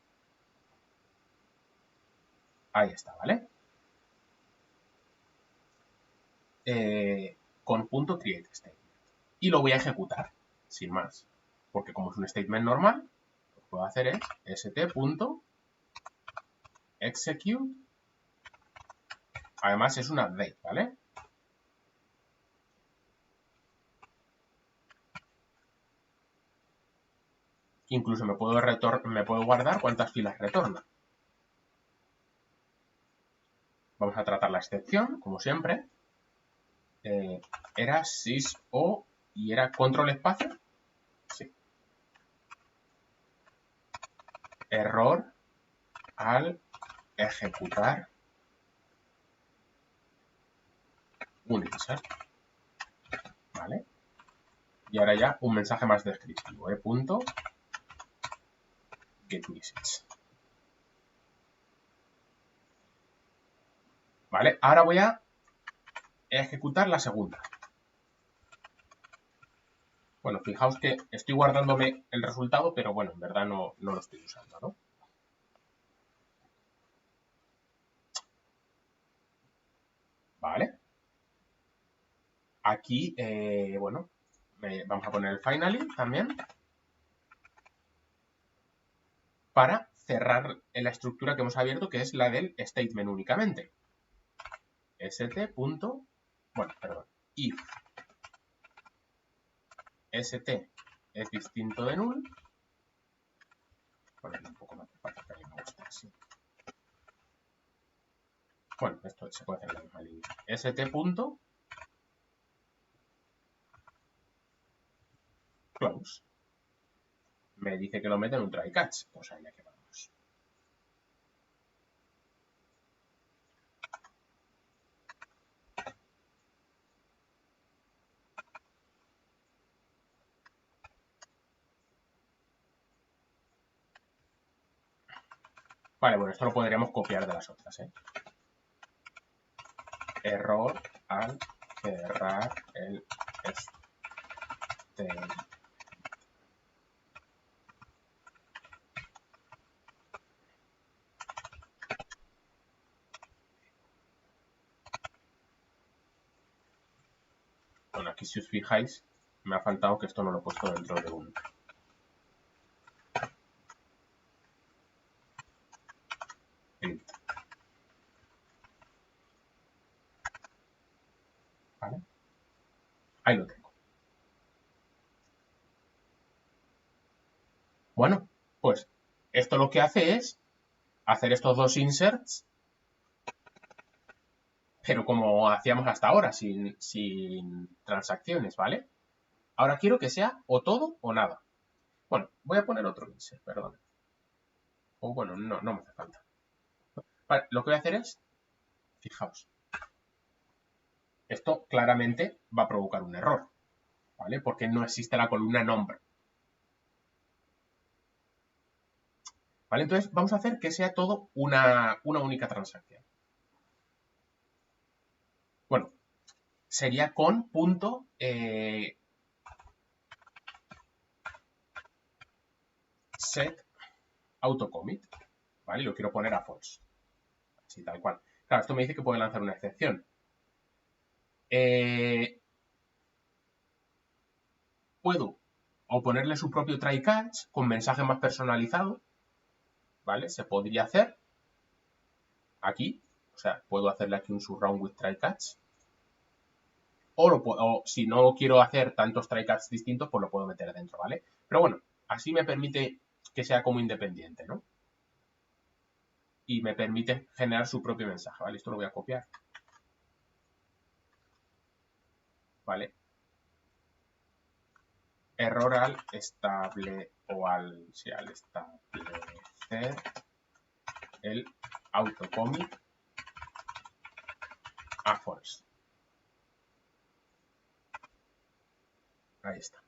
Ahí está, ¿vale? Con .create statement. Y lo voy a ejecutar, sin más. Porque como es un statement normal, lo que puedo hacer es st.execute. Además es un update, ¿vale? Incluso me puedo guardar cuántas filas retorna. Vamos a tratar la excepción, como siempre. Era sys.o y era control espacio. Sí. Error al ejecutar un insert. ¿Vale? Y ahora ya un mensaje más descriptivo. GetMessage. ¿Vale? Ahora voy a ejecutar la segunda. Bueno, fijaos que estoy guardándome el resultado, pero bueno, en verdad no lo estoy usando, ¿no? Vale. Aquí, bueno, vamos a poner el finally también para cerrar la estructura que hemos abierto, que es la del statement únicamente. If st es distinto de null, ponerlo un poco más despacio, que a mí me gusta así. Bueno, esto se puede hacer en la misma línea. Close. Me dice que lo mete en un try catch. Pues allá que vamos. Vale, bueno, esto lo podríamos copiar de las otras, ¿eh? Error al cerrar el Bueno, aquí si os fijáis, me ha faltado que esto no lo he puesto dentro de un int. ¿Vale? Ahí lo tengo. Bueno, pues esto lo que hace es hacer estos dos inserts, pero como hacíamos hasta ahora, sin transacciones, ¿vale? Ahora quiero que sea o todo o nada. Bueno, voy a poner otro insert, perdón. O bueno, no me hace falta. Vale, lo que voy a hacer es, fijaos, esto claramente va a provocar un error, ¿vale? Porque no existe la columna number. ¿Vale? Entonces vamos a hacer que sea todo una única transacción. Bueno, sería con punto set autocommit, ¿vale? Y lo quiero poner a false, así tal cual. Claro, esto me dice que puede lanzar una excepción. Puedo o ponerle su propio try catch con mensaje más personalizado, ¿vale? Se podría hacer aquí, o sea, puedo hacerle aquí un surround with try catch. O si no quiero hacer tantos try catch distintos, pues lo puedo meter dentro, ¿vale? Pero bueno, así me permite que sea como independiente, ¿no? Y me permite generar su propio mensaje, ¿vale? Esto lo voy a copiar, ¿vale? Error al establecer el autocommit a false. Ahí está.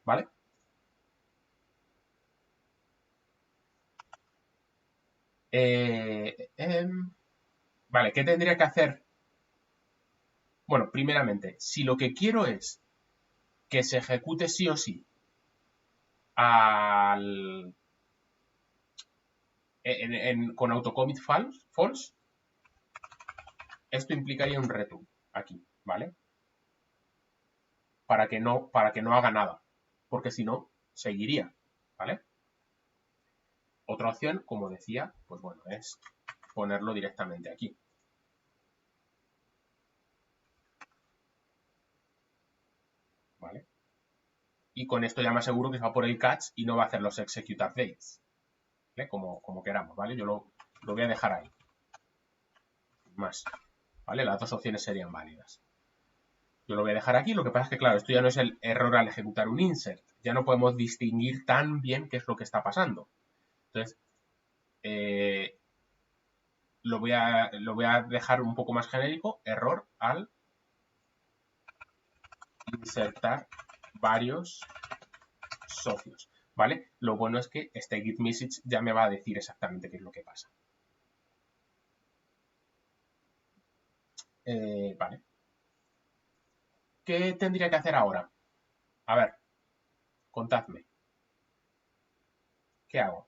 ¿Vale? Vale, ¿qué tendría que hacer? Bueno, primeramente, si lo que quiero es que se ejecute sí o sí con autocommit false, esto implicaría un return aquí, ¿vale? Para que no haga nada, porque si no, seguiría, ¿vale? Otra opción, como decía, pues bueno, es ponerlo directamente aquí. ¿Vale? Y con esto ya me aseguro que se va por el catch y no va a hacer los execute updates. ¿Vale? Como queramos, ¿vale? Yo lo voy a dejar ahí. Más. ¿Vale? Las dos opciones serían válidas. Yo lo voy a dejar aquí. Lo que pasa es que, claro, esto ya no es el error al ejecutar un insert. Ya no podemos distinguir tan bien qué es lo que está pasando. Entonces, lo voy a dejar un poco más genérico. Error al insertar varios socios, ¿vale? Lo bueno es que este git message ya me va a decir exactamente qué es lo que pasa. Vale. ¿Qué tendría que hacer ahora? A ver, contadme. ¿Qué hago?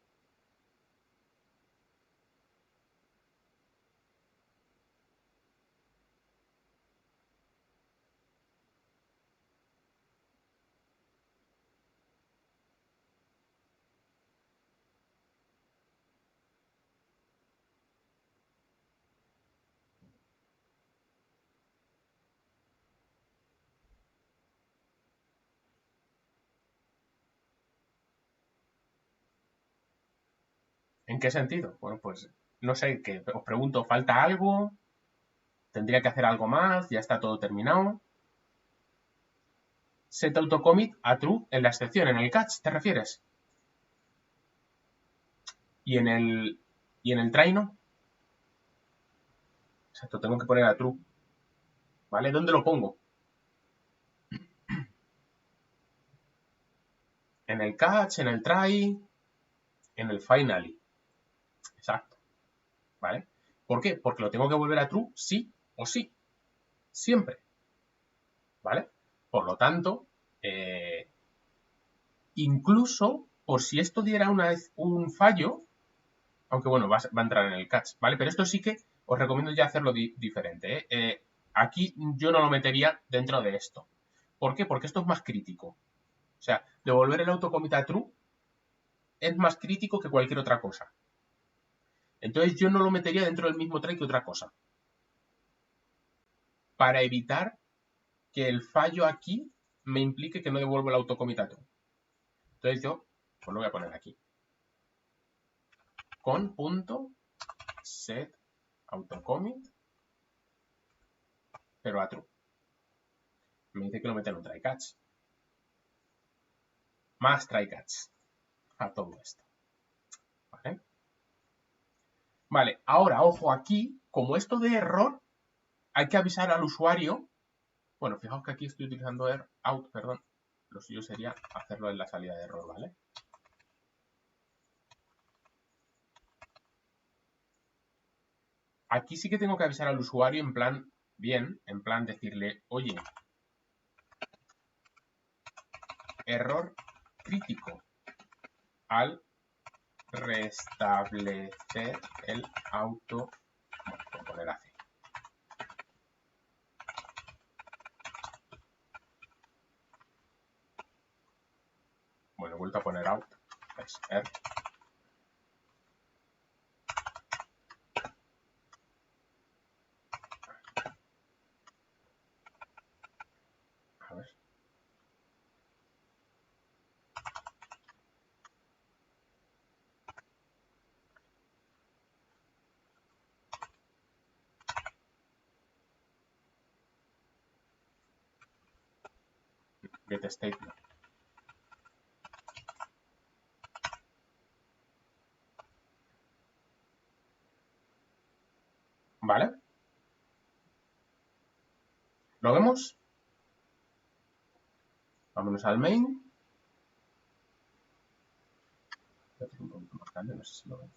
¿En qué sentido? Bueno, pues no sé, que os pregunto, ¿falta algo? ¿Tendría que hacer algo más? ¿Ya está todo terminado? Set autocommit a true en la excepción, en el catch, ¿te refieres? Y en el try no. Exacto, tengo que poner a true. ¿Vale? ¿Dónde lo pongo? En el catch, en el try, en el finally. Exacto. ¿Vale? ¿Por qué? Porque lo tengo que volver a true sí o sí. Siempre. ¿Vale? Por lo tanto, incluso por si esto diera una vez un fallo, aunque bueno, va a entrar en el catch, ¿vale? Pero esto sí que os recomiendo ya hacerlo diferente, ¿eh? Aquí yo no lo metería dentro de esto. ¿Por qué? Porque esto es más crítico. O sea, devolver el autocommit a true es más crítico que cualquier otra cosa. Entonces yo no lo metería dentro del mismo try que otra cosa. Para evitar que el fallo aquí me implique que no devuelvo el autocommit a true. Entonces yo, pues lo voy a poner aquí. Con punto set autocommit, pero a true. Me dice que lo mete en un try catch. Más try catch a todo esto. ¿Vale? Vale, ahora, ojo, aquí, como esto de error, hay que avisar al usuario. Bueno, fijaos que aquí estoy utilizando out, perdón. Lo suyo sería hacerlo en la salida de error, ¿vale? Aquí sí que tengo que avisar al usuario en plan, bien, en plan decirle, oye, error crítico al restablecer el auto. Bueno, voy a poner así. Bueno, he vuelto a poner out. Es error. A ver. Get statement. ¿Vale? ¿Lo vemos? Vámonos al main. Voy a hacer un poquito más grande, no sé si lo ven.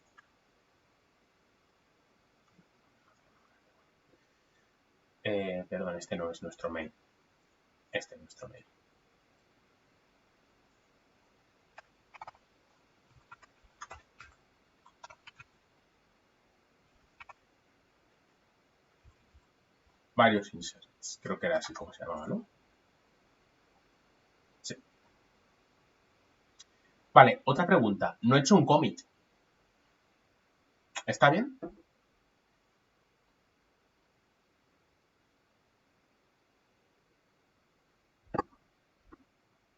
Perdón, este no es nuestro main. Este es nuestro main. Varios inserts. Creo que era así como se llamaba, ¿no? Sí. Vale, otra pregunta. No he hecho un commit. ¿Está bien?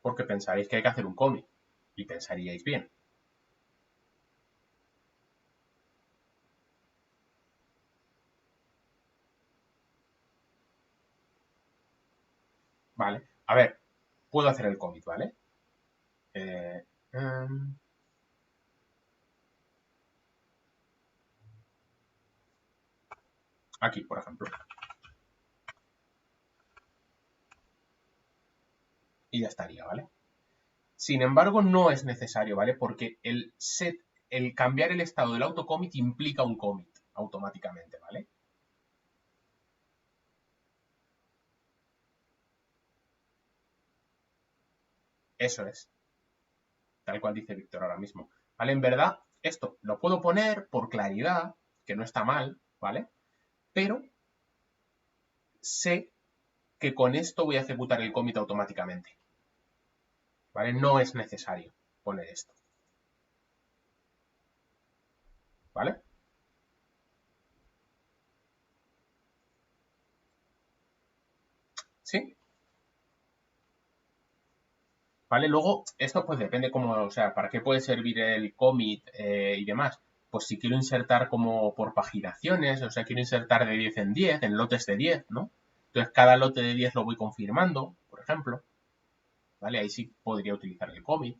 Porque pensaréis que hay que hacer un commit. Y pensaríais bien. Vale. A ver, puedo hacer el commit, ¿vale? Aquí, por ejemplo. Y ya estaría, ¿vale? Sin embargo, no es necesario, ¿vale? Porque el cambiar el estado del autocommit implica un commit automáticamente, ¿vale? Eso es. Tal cual dice Víctor ahora mismo. ¿Vale? En verdad, esto lo puedo poner por claridad, que no está mal, ¿vale? Pero sé que con esto voy a ejecutar el commit automáticamente. ¿Vale? No es necesario poner esto. ¿Vale? ¿Sí? ¿Vale? Luego, esto pues depende como, o sea, para qué puede servir el commit y demás. Pues si quiero insertar como por paginaciones, o sea, quiero insertar de 10 en 10, en lotes de 10, ¿no? Entonces cada lote de 10 lo voy confirmando, por ejemplo. ¿Vale? Ahí sí podría utilizar el commit.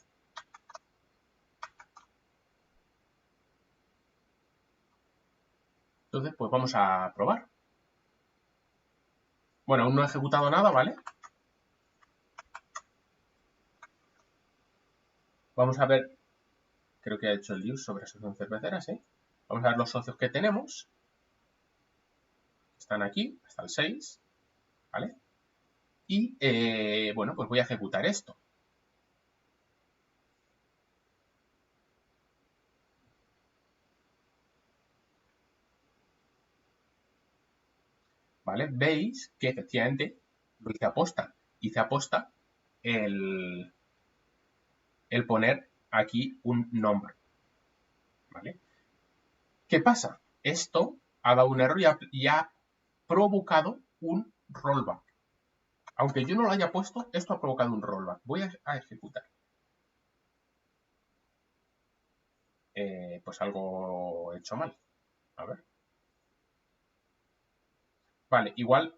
Entonces, pues vamos a probar. Bueno, aún no he ejecutado nada, ¿vale? Vamos a ver, creo que ha hecho el use sobre asociación cervecera, ¿sí? Vamos a ver los socios que tenemos. Están aquí, hasta el 6, ¿vale? Y, bueno, pues voy a ejecutar esto. ¿Vale? Veis que efectivamente lo hice aposta. Hice aposta el poner aquí un nombre. ¿Vale? ¿Qué pasa? Esto ha dado un error y ha provocado un rollback. Aunque yo no lo haya puesto, esto ha provocado un rollback. Voy a ejecutar. Pues algo hecho mal. A ver. Vale, igual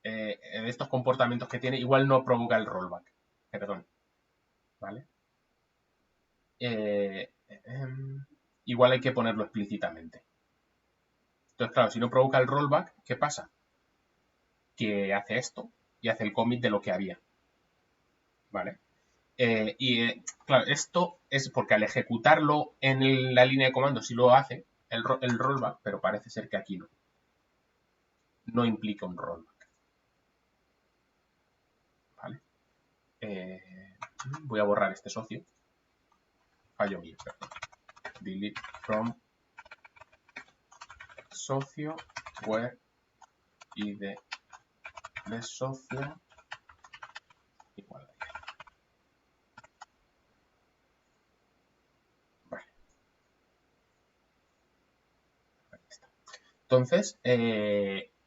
estos comportamientos que tiene, igual no provoca el rollback. Perdón. ¿Vale? Igual hay que ponerlo explícitamente. Entonces, claro, si no provoca el rollback, ¿qué pasa? Que hace esto y hace el commit de lo que había. ¿Vale? Claro, esto es porque al ejecutarlo en la línea de comando sí lo hace el rollback, pero parece ser que aquí no. No implica un rollback. ¿Vale? Voy a borrar este socio. Fallo mío, perdón. Delete from socio where id de socio igual a 10. Vale. Ahí está. Entonces,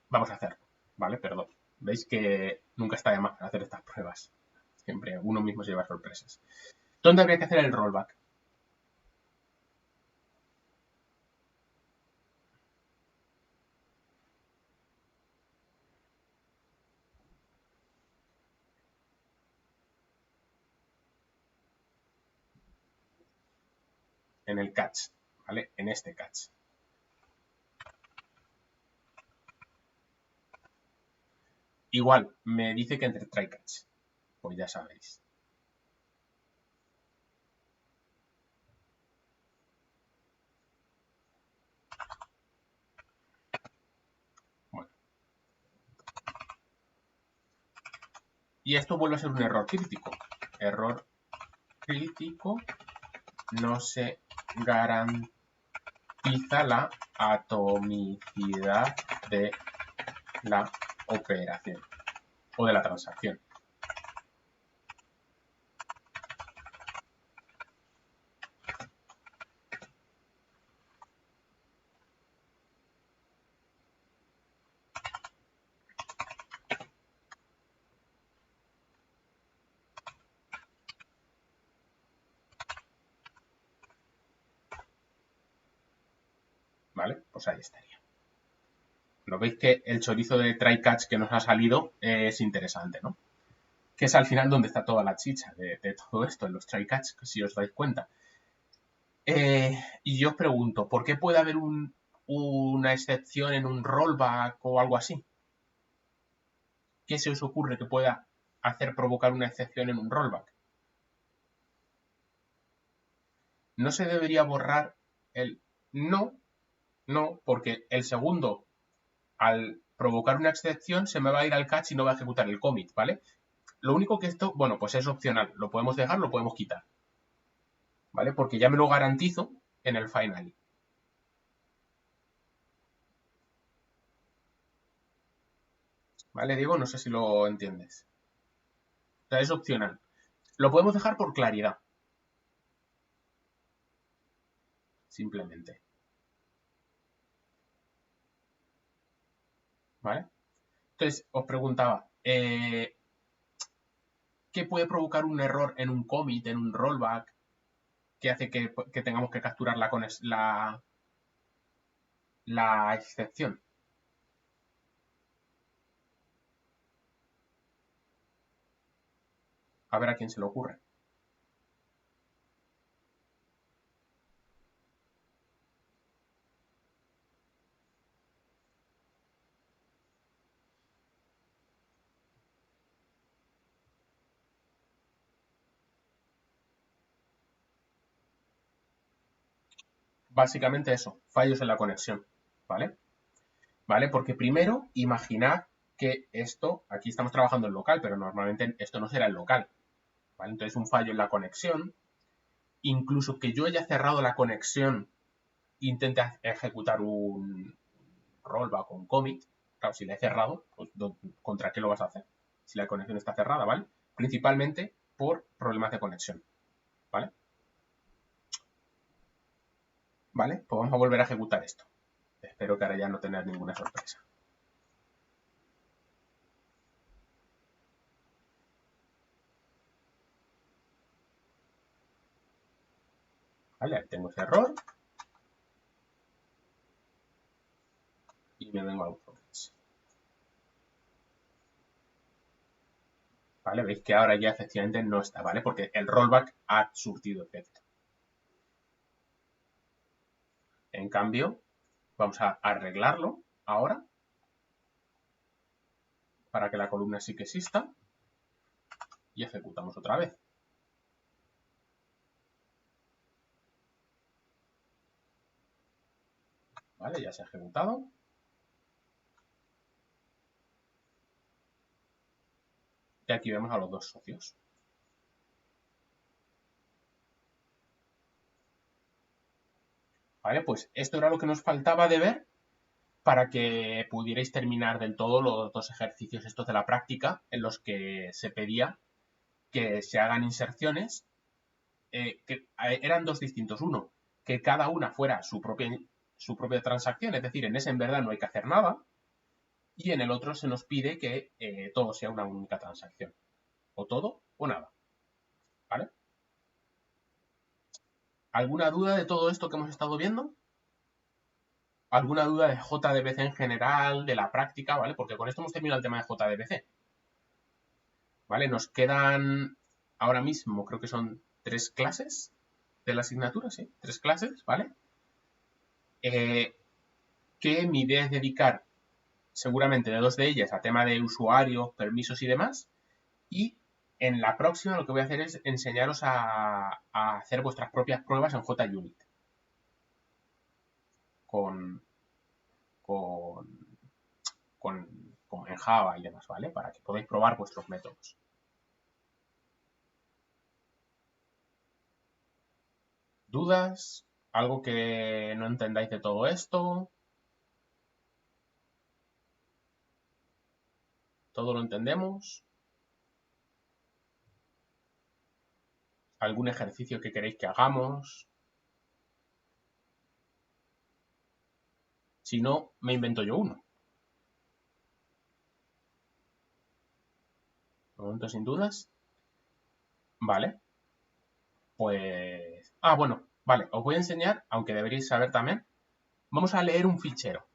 vamos a hacerlo. ¿Vale? Perdón. Veis que nunca está de más hacer estas pruebas. Siempre uno mismo se lleva sorpresas. ¿Dónde habría que hacer el rollback? En el catch, ¿vale? En este catch. Igual, me dice que entre try catch. Pues ya sabéis. Bueno. Y esto vuelve a ser un error crítico. Error crítico. No se garantiza la atomicidad de la operación o de la transacción. ¿Vale? Pues ahí estaría. Lo veis que el chorizo de try catch que nos ha salido es interesante, ¿no? Que es al final donde está toda la chicha de todo esto, en los try catch, si os dais cuenta. Y yo os pregunto, ¿por qué puede haber una excepción en un rollback o algo así? ¿Qué se os ocurre que pueda hacer provocar una excepción en un rollback? ¿No se debería borrar el no? No, porque el segundo, al provocar una excepción, se me va a ir al catch y no va a ejecutar el commit, ¿vale? Lo único que esto, bueno, pues es opcional. Lo podemos dejar, lo podemos quitar. ¿Vale? Porque ya me lo garantizo en el final. ¿Vale, Diego? No sé si lo entiendes. O sea, es opcional. Lo podemos dejar por claridad. Simplemente. ¿Vale? Entonces, os preguntaba, ¿qué puede provocar un error en un commit, en un rollback, que hace que tengamos que capturar la excepción? A ver a quién se le ocurre. Básicamente eso, fallos en la conexión. ¿Vale? ¿Vale? Porque primero, imaginad que esto, aquí estamos trabajando en local, pero normalmente esto no será en local. ¿Vale? Entonces, un fallo en la conexión, incluso que yo haya cerrado la conexión, intente ejecutar un rollback o un commit. Claro, si la he cerrado, pues, ¿contra qué lo vas a hacer? Si la conexión está cerrada, ¿vale? Principalmente por problemas de conexión, ¿vale? ¿Vale? Pues vamos a volver a ejecutar esto. Espero que ahora ya no tenga ninguna sorpresa. ¿Vale? Ahí tengo ese error. Y me vengo a los progress. ¿Vale? Veis que ahora ya efectivamente no está, ¿vale? Porque el rollback ha surtido efecto. En cambio, vamos a arreglarlo ahora para que la columna sí que exista y ejecutamos otra vez. ¿Vale? Ya se ha ejecutado. Y aquí vemos a los dos socios. ¿Vale? Pues esto era lo que nos faltaba de ver para que pudierais terminar del todo los dos ejercicios estos de la práctica en los que se pedía que se hagan inserciones que eran dos distintos. Uno, que cada una fuera su propia transacción, es decir, en ese en verdad no hay que hacer nada. Y en el otro se nos pide que todo sea una única transacción. O todo o nada. ¿Vale? ¿Alguna duda de todo esto que hemos estado viendo? ¿Alguna duda de JDBC en general, de la práctica? ¿Vale? Porque con esto hemos terminado el tema de JDBC. ¿Vale? Nos quedan ahora mismo, creo que son 3 clases de la asignatura, sí, 3 clases, ¿vale? Que mi idea es dedicar seguramente de 2 de ellas a tema de usuarios, permisos y demás. Y en la próxima lo que voy a hacer es enseñaros a hacer vuestras propias pruebas en JUnit. Con, con, en Java y demás, ¿vale? Para que podáis probar vuestros métodos. ¿Dudas? ¿Algo que no entendáis de todo esto? ¿Todo lo entendemos? ¿Algún ejercicio que queréis que hagamos? Si no, me invento yo uno. De momento sin dudas. Vale. Pues... Ah, bueno. Vale. Os voy a enseñar, aunque deberíais saber también. Vamos a leer un fichero.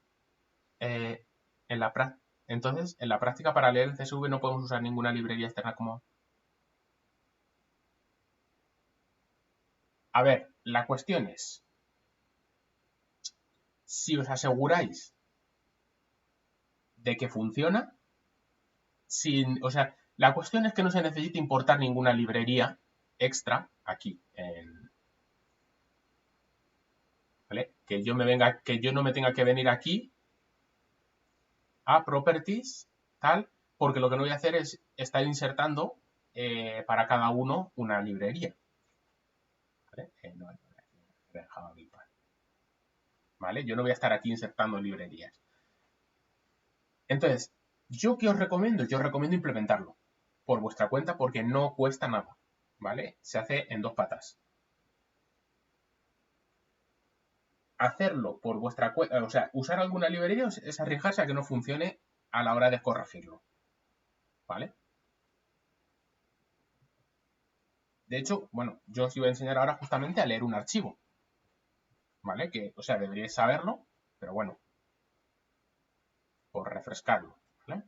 Eh, en la Entonces, en la práctica para leer el CSV no podemos usar ninguna librería externa como... A ver, la cuestión es, si os aseguráis de que funciona, o sea, la cuestión es que no se necesita importar ninguna librería extra aquí, ¿vale? Que yo no me tenga que venir aquí a Properties, tal, porque lo que no voy a hacer es estar insertando para cada uno una librería. ¿Vale? ¿Vale? Yo no voy a estar aquí insertando librerías. Entonces, ¿yo qué os recomiendo? Yo os recomiendo implementarlo por vuestra cuenta porque no cuesta nada, ¿vale? Se hace en dos patas. Hacerlo por vuestra cuenta, o sea, usar alguna librería es arriesgarse a que no funcione a la hora de corregirlo, ¿vale? De hecho, bueno, yo os iba a enseñar ahora justamente a leer un archivo, ¿vale? Que, o sea, deberíais saberlo, pero bueno, por refrescarlo, ¿vale?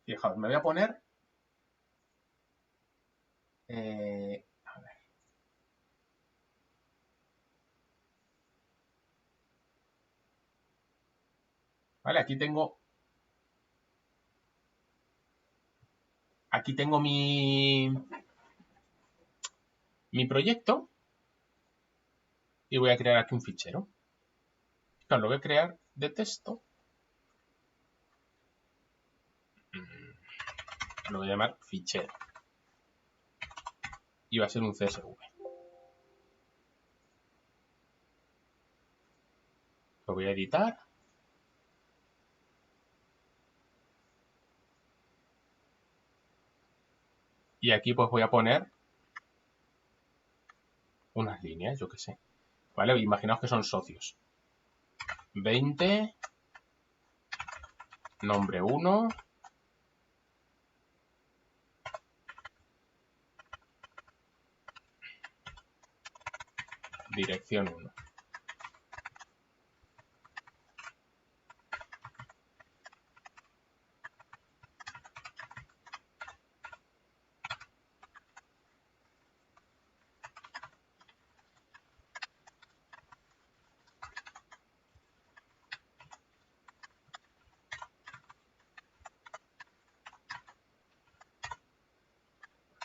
Fijaos, me voy a poner... a ver. Vale, aquí tengo mi proyecto y voy a crear aquí un fichero. Claro, lo voy a crear de texto. Lo voy a llamar fichero. Y va a ser un CSV. Lo voy a editar. Y aquí pues voy a poner unas líneas, yo qué sé. ¿Vale? Imaginaos que son socios. 20, nombre 1, dirección 1.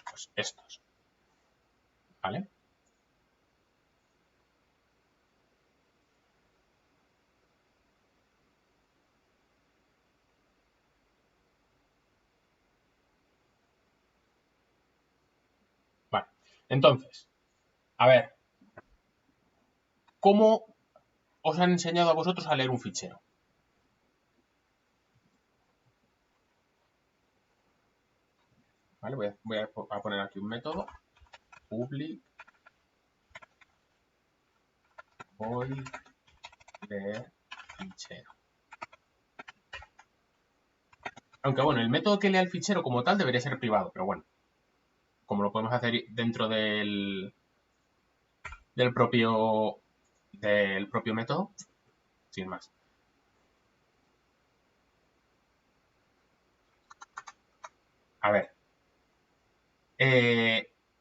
Pues estos. ¿Vale? Vale. Entonces, a ver, ¿cómo os han enseñado a vosotros a leer un fichero? ¿Vale? Voy a poner aquí un método. Public void leer fichero. Aunque bueno, el método que lea el fichero como tal debería ser privado, pero bueno. Como lo podemos hacer dentro del propio método, sin más. A ver.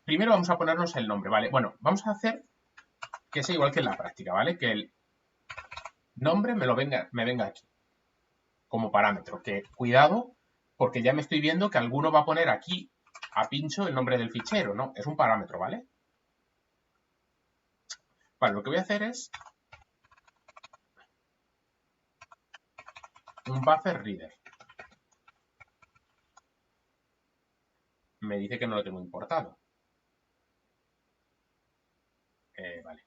Primero vamos a ponernos el nombre, ¿vale? Bueno, vamos a hacer que sea igual que en la práctica, ¿vale? Que el nombre me venga aquí como parámetro. Que cuidado, porque ya me estoy viendo que alguno va a poner aquí a pincho el nombre del fichero, ¿no? Es un parámetro, ¿vale? Vale, lo que voy a hacer es un buffer reader. Me dice que no lo tengo importado. Vale.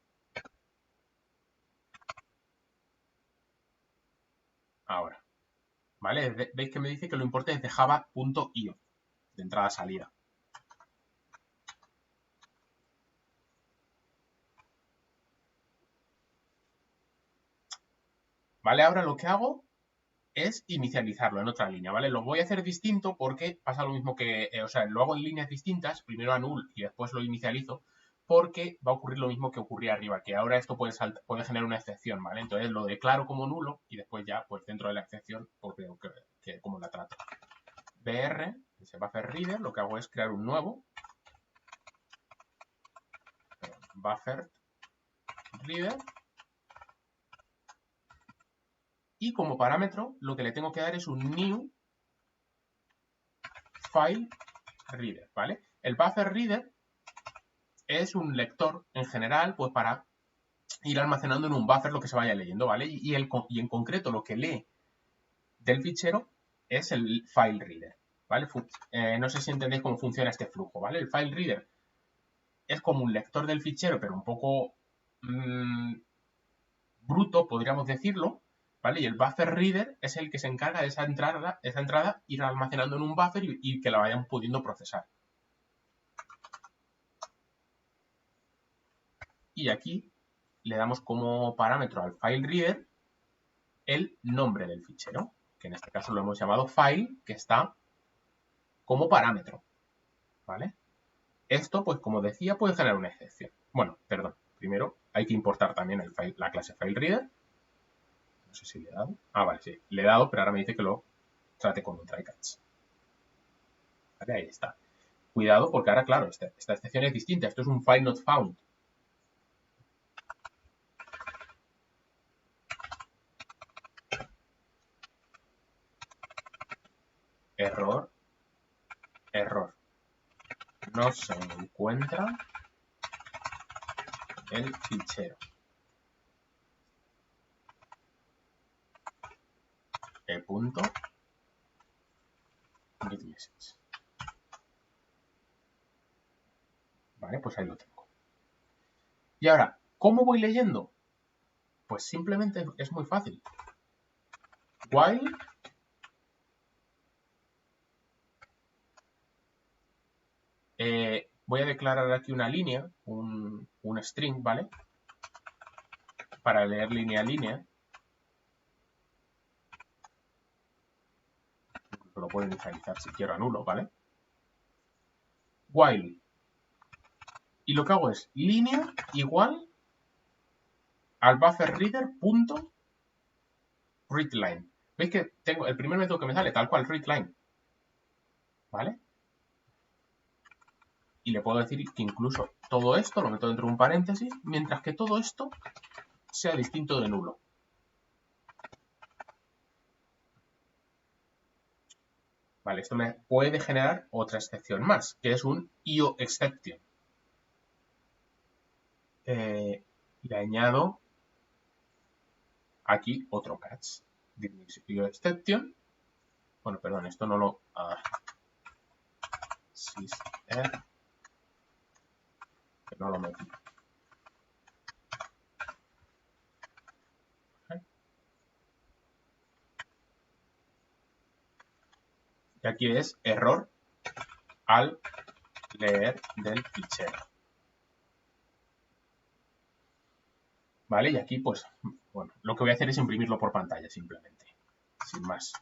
Ahora. ¿Vale? Veis que me dice que lo importe desde java.io, de entrada-salida. ¿Vale? Ahora lo que hago es inicializarlo en otra línea, ¿vale? Lo voy a hacer distinto porque pasa lo mismo que, o sea, lo hago en líneas distintas, primero a null y después lo inicializo, porque va a ocurrir lo mismo que ocurría arriba, que ahora esto puede generar una excepción, ¿vale? Entonces lo declaro como nulo y después ya, pues dentro de la excepción, pues veo que cómo la trato. BR, ese buffer reader, lo que hago es crear un nuevo buffer reader y como parámetro lo que le tengo que dar es un new file reader, ¿vale? El buffer reader es un lector en general, pues para ir almacenando en un buffer lo que se vaya leyendo, ¿vale? Y en concreto lo que lee del fichero es el file reader, ¿vale? No sé si entendéis cómo funciona este flujo, ¿vale? El file reader es como un lector del fichero, pero un poco bruto, podríamos decirlo, ¿vale? Y el buffer reader es el que se encarga de esa entrada ir almacenando en un buffer y que la vayan pudiendo procesar. Y aquí le damos como parámetro al file reader el nombre del fichero, que en este caso lo hemos llamado file, que está como parámetro, ¿vale? Esto, pues como decía, puede generar una excepción. Bueno, perdón, primero hay que importar también la clase FileReader. No sé si le he dado. Ah, vale, sí, le he dado, pero ahora me dice que lo trate con un try-catch. Vale, ahí está. Cuidado, porque ahora, claro, esta excepción es distinta. Esto es un file not found. Error. Error. No se encuentra el fichero. Punto. Get message. Vale, pues ahí lo tengo. Y ahora, ¿cómo voy leyendo? Pues simplemente es muy fácil. While voy a declarar aquí una línea, un string, ¿vale? Para leer línea a línea. Lo puedo inicializar si quiero a nulo, ¿vale? While. Y lo que hago es línea igual al buffer reader punto readline. ¿Veis que tengo el primer método que me sale tal cual readline? ¿Vale? Y le puedo decir que incluso todo esto lo meto dentro de un paréntesis, mientras que todo esto sea distinto de nulo. Vale, esto me puede generar otra excepción más, que es un IOException. Le añado aquí otro catch. IOException. Bueno, perdón, esto no lo... syser, que no lo metí. Y aquí es error al leer del fichero. ¿Vale? Y aquí, pues, bueno, lo que voy a hacer es imprimirlo por pantalla, simplemente. Sin más.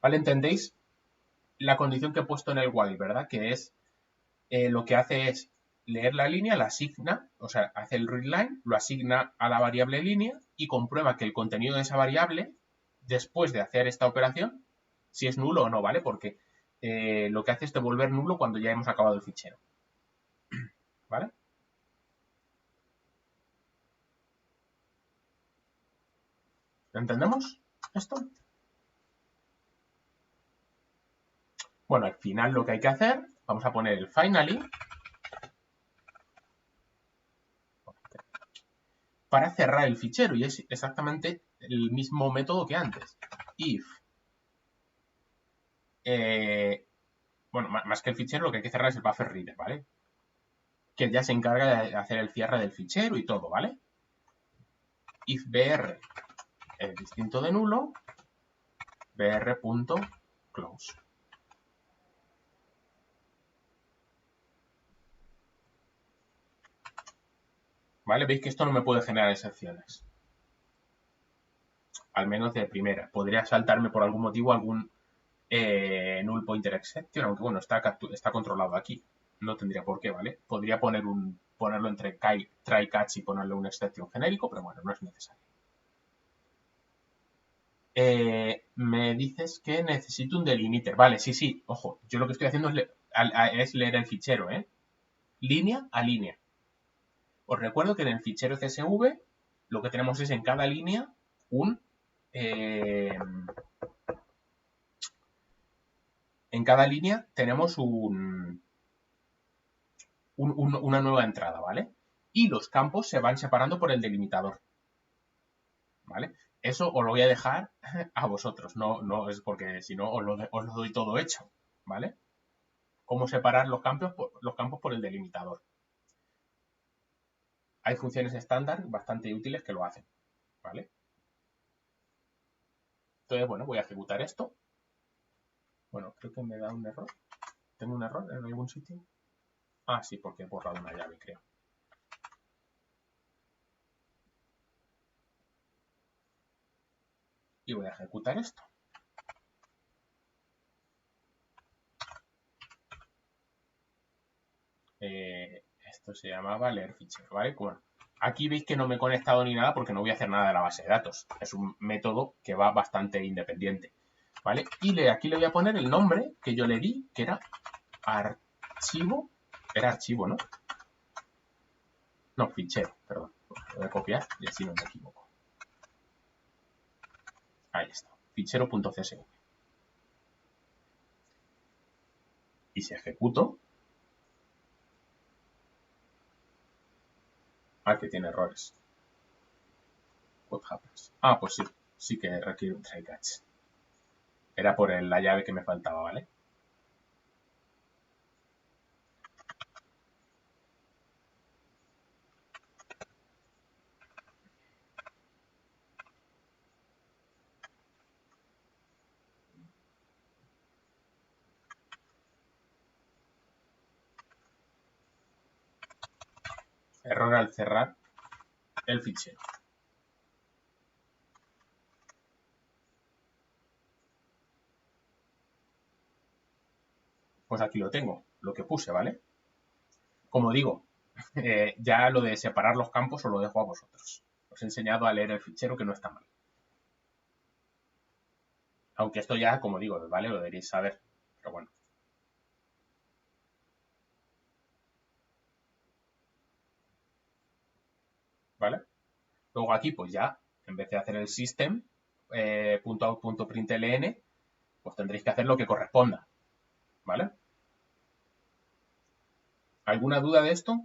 ¿Vale? ¿Entendéis la condición que he puesto en el while, verdad? Que es, lo que hace es leer la línea, la asigna, o sea, hace el readline, lo asigna a la variable línea y comprueba que el contenido de esa variable, después de hacer esta operación, si es nulo o no, ¿vale? Porque lo que hace es devolver nulo cuando ya hemos acabado el fichero. ¿Vale? ¿Entendemos esto? Bueno, al final lo que hay que hacer, vamos a poner el finally para cerrar el fichero y es exactamente el mismo método que antes. If, bueno, más que el fichero, lo que hay que cerrar es el buffer reader, ¿vale? Que ya se encarga de hacer el cierre del fichero y todo, ¿vale? If br es distinto de nulo, br.close. ¿Vale? Veis que esto no me puede generar excepciones. Al menos de primera. Podría saltarme por algún motivo algún null pointer exception, aunque bueno, está controlado aquí. No tendría por qué, ¿vale? Podría ponerlo entre try catch y ponerle un exception genérico, pero bueno, no es necesario. Me dices que necesito un delimiter. Vale, sí, ojo. Yo lo que estoy haciendo es leer el fichero, ¿eh? Línea a línea. Os recuerdo que en el fichero CSV lo que tenemos es en cada línea un en cada línea tenemos una nueva entrada, ¿vale? Y los campos se van separando por el delimitador, ¿vale? Eso os lo voy a dejar a vosotros, no es porque si no os lo doy todo hecho, ¿vale? Cómo separar los campos por el delimitador. Hay funciones estándar bastante útiles que lo hacen, ¿vale? Entonces, bueno, voy a ejecutar esto. Bueno, creo que me da un error. ¿Tengo un error en algún sitio? Ah, sí, porque he borrado una llave, creo. Y voy a ejecutar esto. Esto se llamaba leer fichero, ¿vale? Bueno, aquí veis que no me he conectado ni nada porque no voy a hacer nada de la base de datos. Es un método que va bastante independiente, ¿vale? Y aquí le voy a poner el nombre que yo le di, que era archivo. Era archivo, ¿no? No, fichero, perdón. Lo voy a copiar y así no me equivoco. Ahí está, fichero.csv. Y si ejecuto, que tiene errores. What happens? Ah, pues sí, sí que requiere un try catch. Era por la llave que me faltaba, ¿vale? Error al cerrar el fichero. Pues aquí lo tengo, lo que puse, ¿vale? Como digo, ya lo de separar los campos os lo dejo a vosotros. Os he enseñado a leer el fichero, que no está mal. Aunque esto ya, como digo, ¿vale? Lo deberéis saber, pero bueno. ¿Vale? Luego aquí, pues ya, en vez de hacer el system, .out.println, pues tendréis que hacer lo que corresponda, ¿vale? ¿Alguna duda de esto?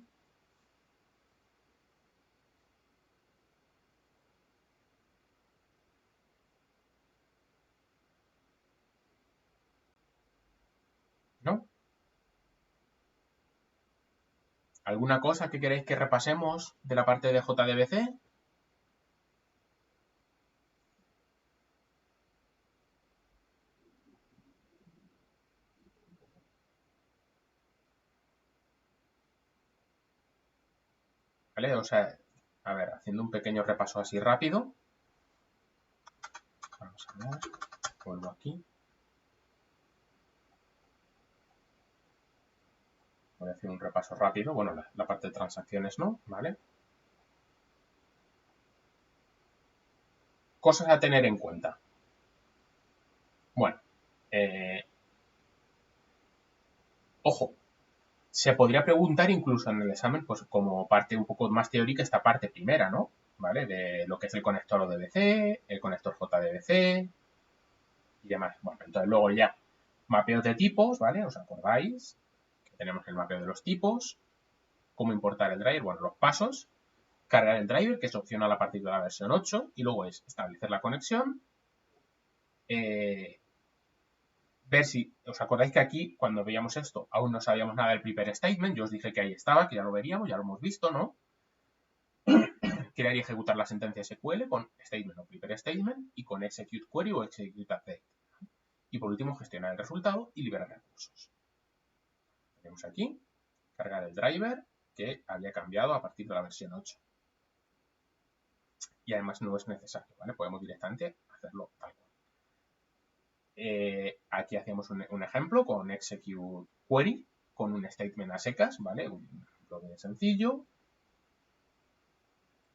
¿No? ¿Alguna cosa que queréis que repasemos de la parte de JDBC? ¿Vale? O sea, a ver, haciendo un pequeño repaso así rápido. Vamos a ver, vuelvo aquí. Voy a hacer un repaso rápido. Bueno, la parte de transacciones no, ¿vale? Cosas a tener en cuenta. Bueno, ojo, se podría preguntar incluso en el examen, pues como parte un poco más teórica, esta parte primera, ¿no? ¿Vale? De lo que es el conector ODBC, el conector JDBC y demás. Bueno, entonces luego ya, mapeos de tipos, ¿vale? ¿Os acordáis? Que tenemos el mapeo de los tipos, cómo importar el driver, bueno, los pasos, cargar el driver, que es opcional a partir de la versión 8, y luego es establecer la conexión, ver si, ¿os acordáis que aquí, cuando veíamos esto, aún no sabíamos nada del prepare statement? Yo os dije que ahí estaba, que ya lo veríamos, ya lo hemos visto, ¿no? Crear y ejecutar la sentencia SQL con statement o prepare statement y con execute query o execute update. Y por último, gestionar el resultado y liberar recursos. Tenemos aquí, cargar el driver, que había cambiado a partir de la versión 8. Y además no es necesario, ¿vale? Podemos directamente hacerlo tal cual. Aquí hacemos un ejemplo con execute query, con un statement a secas, ¿vale? Un ejemplo bien sencillo.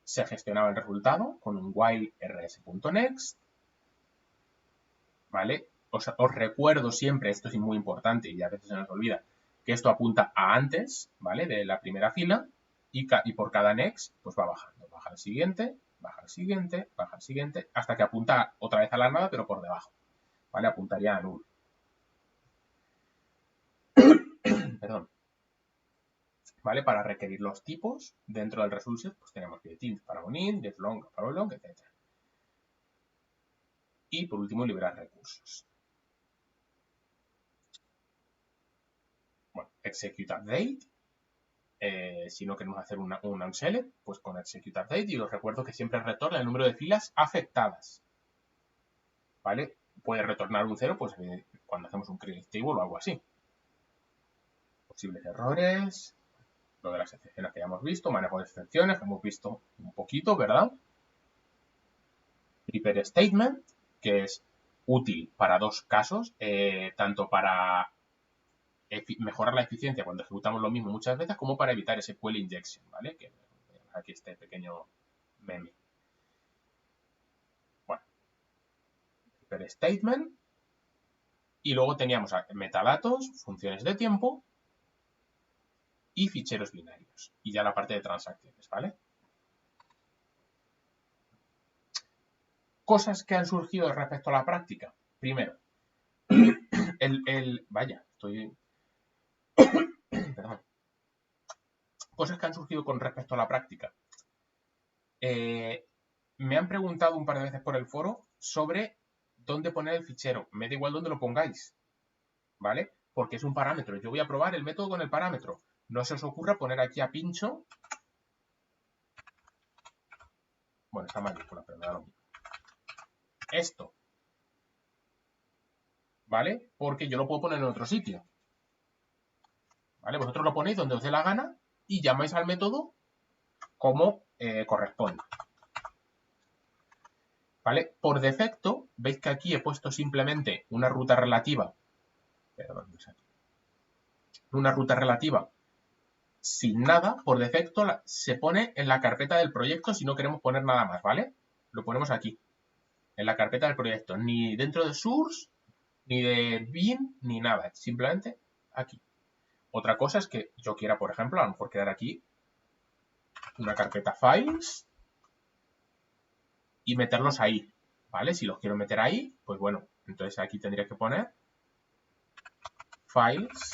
Se gestionaba el resultado con un while rs.next, ¿vale? Os recuerdo siempre, esto es muy importante y a veces se nos olvida, que esto apunta a antes, ¿vale? De la primera fila y por cada next, pues va bajando. Baja al siguiente, baja al siguiente, baja al siguiente, hasta que apunta otra vez a la nada, pero por debajo, ¿vale? Apuntaría a null. perdón. ¿Vale? Para requerir los tipos dentro del result set, pues tenemos getInt para un int, getLong para un long, etc. Y por último, liberar recursos. Bueno, executeUpdate. Si no queremos hacer un onSelect, pues con executeUpdate. Y os recuerdo que siempre retorna el número de filas afectadas. ¿Vale? Puede retornar un 0, pues cuando hacemos un create table o algo así. Posibles errores. Lo de las excepciones que ya hemos visto, manejo de excepciones, que hemos visto un poquito, ¿verdad? Prepare statement, que es útil para dos casos, tanto para mejorar la eficiencia cuando ejecutamos lo mismo muchas veces, como para evitar ese SQL injection, ¿vale? Que aquí este pequeño meme. Bueno, prepare statement, y luego teníamos metadatos, funciones de tiempo y ficheros binarios, y ya la parte de transacciones, ¿vale? Cosas que han surgido respecto a la práctica. Primero, vaya, estoy... Perdón. Cosas que han surgido con respecto a la práctica. Me han preguntado un par de veces por el foro sobre dónde poner el fichero. Me da igual dónde lo pongáis, ¿vale? Porque es un parámetro. Yo voy a probar el método con el parámetro. No se os ocurra poner aquí a pincho. Bueno, está mayúscula, pero me da lo mismo. Esto. ¿Vale? Porque yo lo puedo poner en otro sitio. ¿Vale? Vosotros lo ponéis donde os dé la gana y llamáis al método como corresponde. ¿Vale? Por defecto, veis que aquí he puesto simplemente una ruta relativa. Perdón, una ruta relativa sin nada. Por defecto se pone en la carpeta del proyecto si no queremos poner nada más, ¿vale? Lo ponemos aquí, en la carpeta del proyecto. Ni dentro de source, ni de bin, ni nada. Simplemente aquí. Otra cosa es que yo quiera, por ejemplo, a lo mejor crear aquí una carpeta files y meterlos ahí, ¿vale? Si los quiero meter ahí, pues bueno, entonces aquí tendría que poner files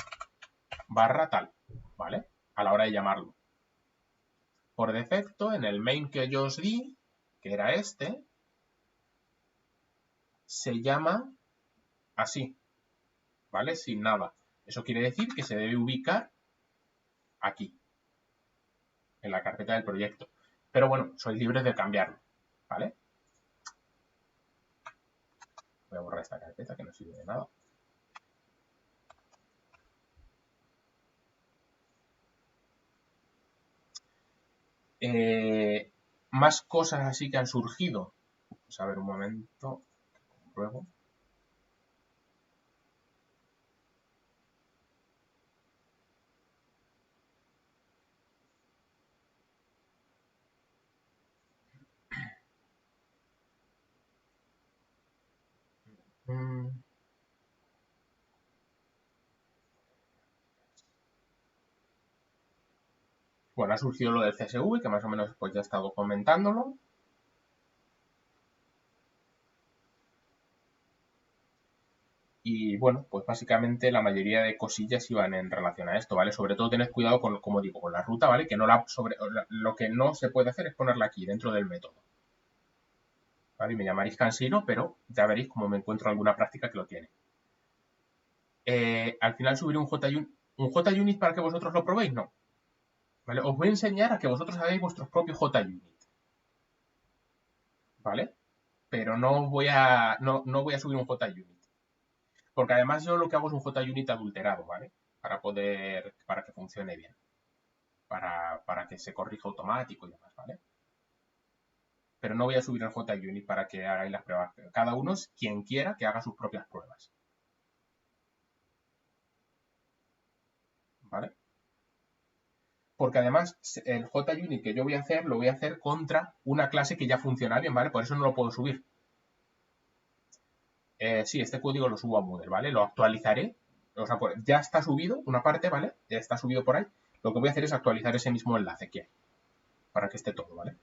barra tal, ¿vale? A la hora de llamarlo. Por defecto, en el main que yo os di, que era este, se llama así, ¿vale? Sin nada. Eso quiere decir que se debe ubicar aquí, en la carpeta del proyecto. Pero bueno, sois libres de cambiarlo, ¿vale? Voy a borrar esta carpeta que no sirve de nada. Más cosas así que han surgido. Vamos a ver un momento. Luego. Bueno, ha surgido lo del CSV, que más o menos pues ya he estado comentándolo. Y bueno, pues básicamente la mayoría de cosillas iban en relación a esto, ¿vale? Sobre todo tened cuidado con, como digo, con la ruta, ¿vale? Que no lo que no se puede hacer es ponerla aquí, dentro del método. ¿Vale? Y me llamaréis cansino, pero ya veréis cómo me encuentro alguna práctica que lo tiene. Al final subiré un JUnit para que vosotros lo probéis, no. ¿Vale? Os voy a enseñar a que vosotros hagáis vuestros propios JUnit. ¿Vale? Pero no voy a subir un JUnit. Porque además yo lo que hago es un JUnit adulterado, ¿vale? Para que funcione bien. Para que se corrija automático y demás, ¿vale? Pero no voy a subir el JUnit para que hagáis las pruebas. Cada uno es quien quiera que haga sus propias pruebas. ¿Vale? Porque además el JUnit que yo voy a hacer, lo voy a hacer contra una clase que ya funciona bien, ¿vale? Por eso no lo puedo subir. Sí, este código lo subo a Moodle, ¿vale? Lo actualizaré. O sea, ya está subido una parte, ¿vale? Ya está subido por ahí. Lo que voy a hacer es actualizar ese mismo enlace que hay. Para que esté todo, ¿vale?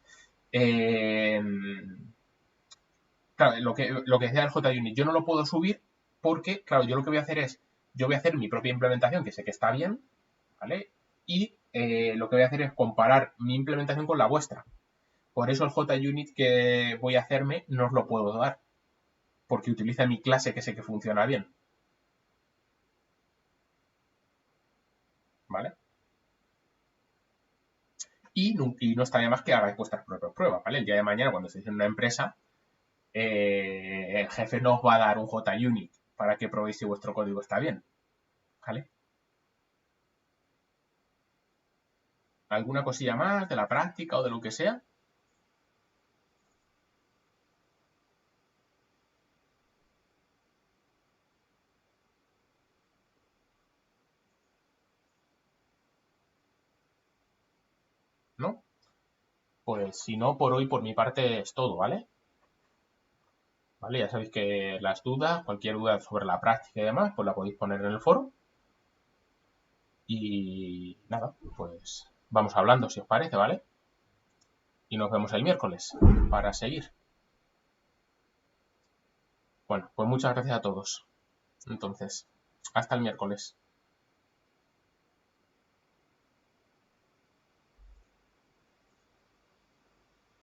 Claro, lo que decía el JUnit, yo no lo puedo subir porque, claro, yo lo que voy a hacer es, yo voy a hacer mi propia implementación, que sé que está bien, ¿vale? Y lo que voy a hacer es comparar mi implementación con la vuestra. Por eso el JUnit que voy a hacerme no os lo puedo dar, porque utiliza mi clase que sé que funciona bien. ¿Vale? Y no estaría más que hagáis vuestras propias pruebas, ¿vale? El día de mañana, cuando estéis en una empresa, el jefe no os va a dar un JUnit para que probéis si vuestro código está bien, ¿vale? ¿Alguna cosilla más de la práctica o de lo que sea? ¿No? Pues si no, por hoy, por mi parte, es todo, ¿vale? ¿Vale? Ya sabéis que las dudas, cualquier duda sobre la práctica y demás, pues la podéis poner en el foro. Y nada, pues vamos hablando si os parece, ¿vale? Y nos vemos el miércoles para seguir. Bueno, pues muchas gracias a todos. Entonces, hasta el miércoles.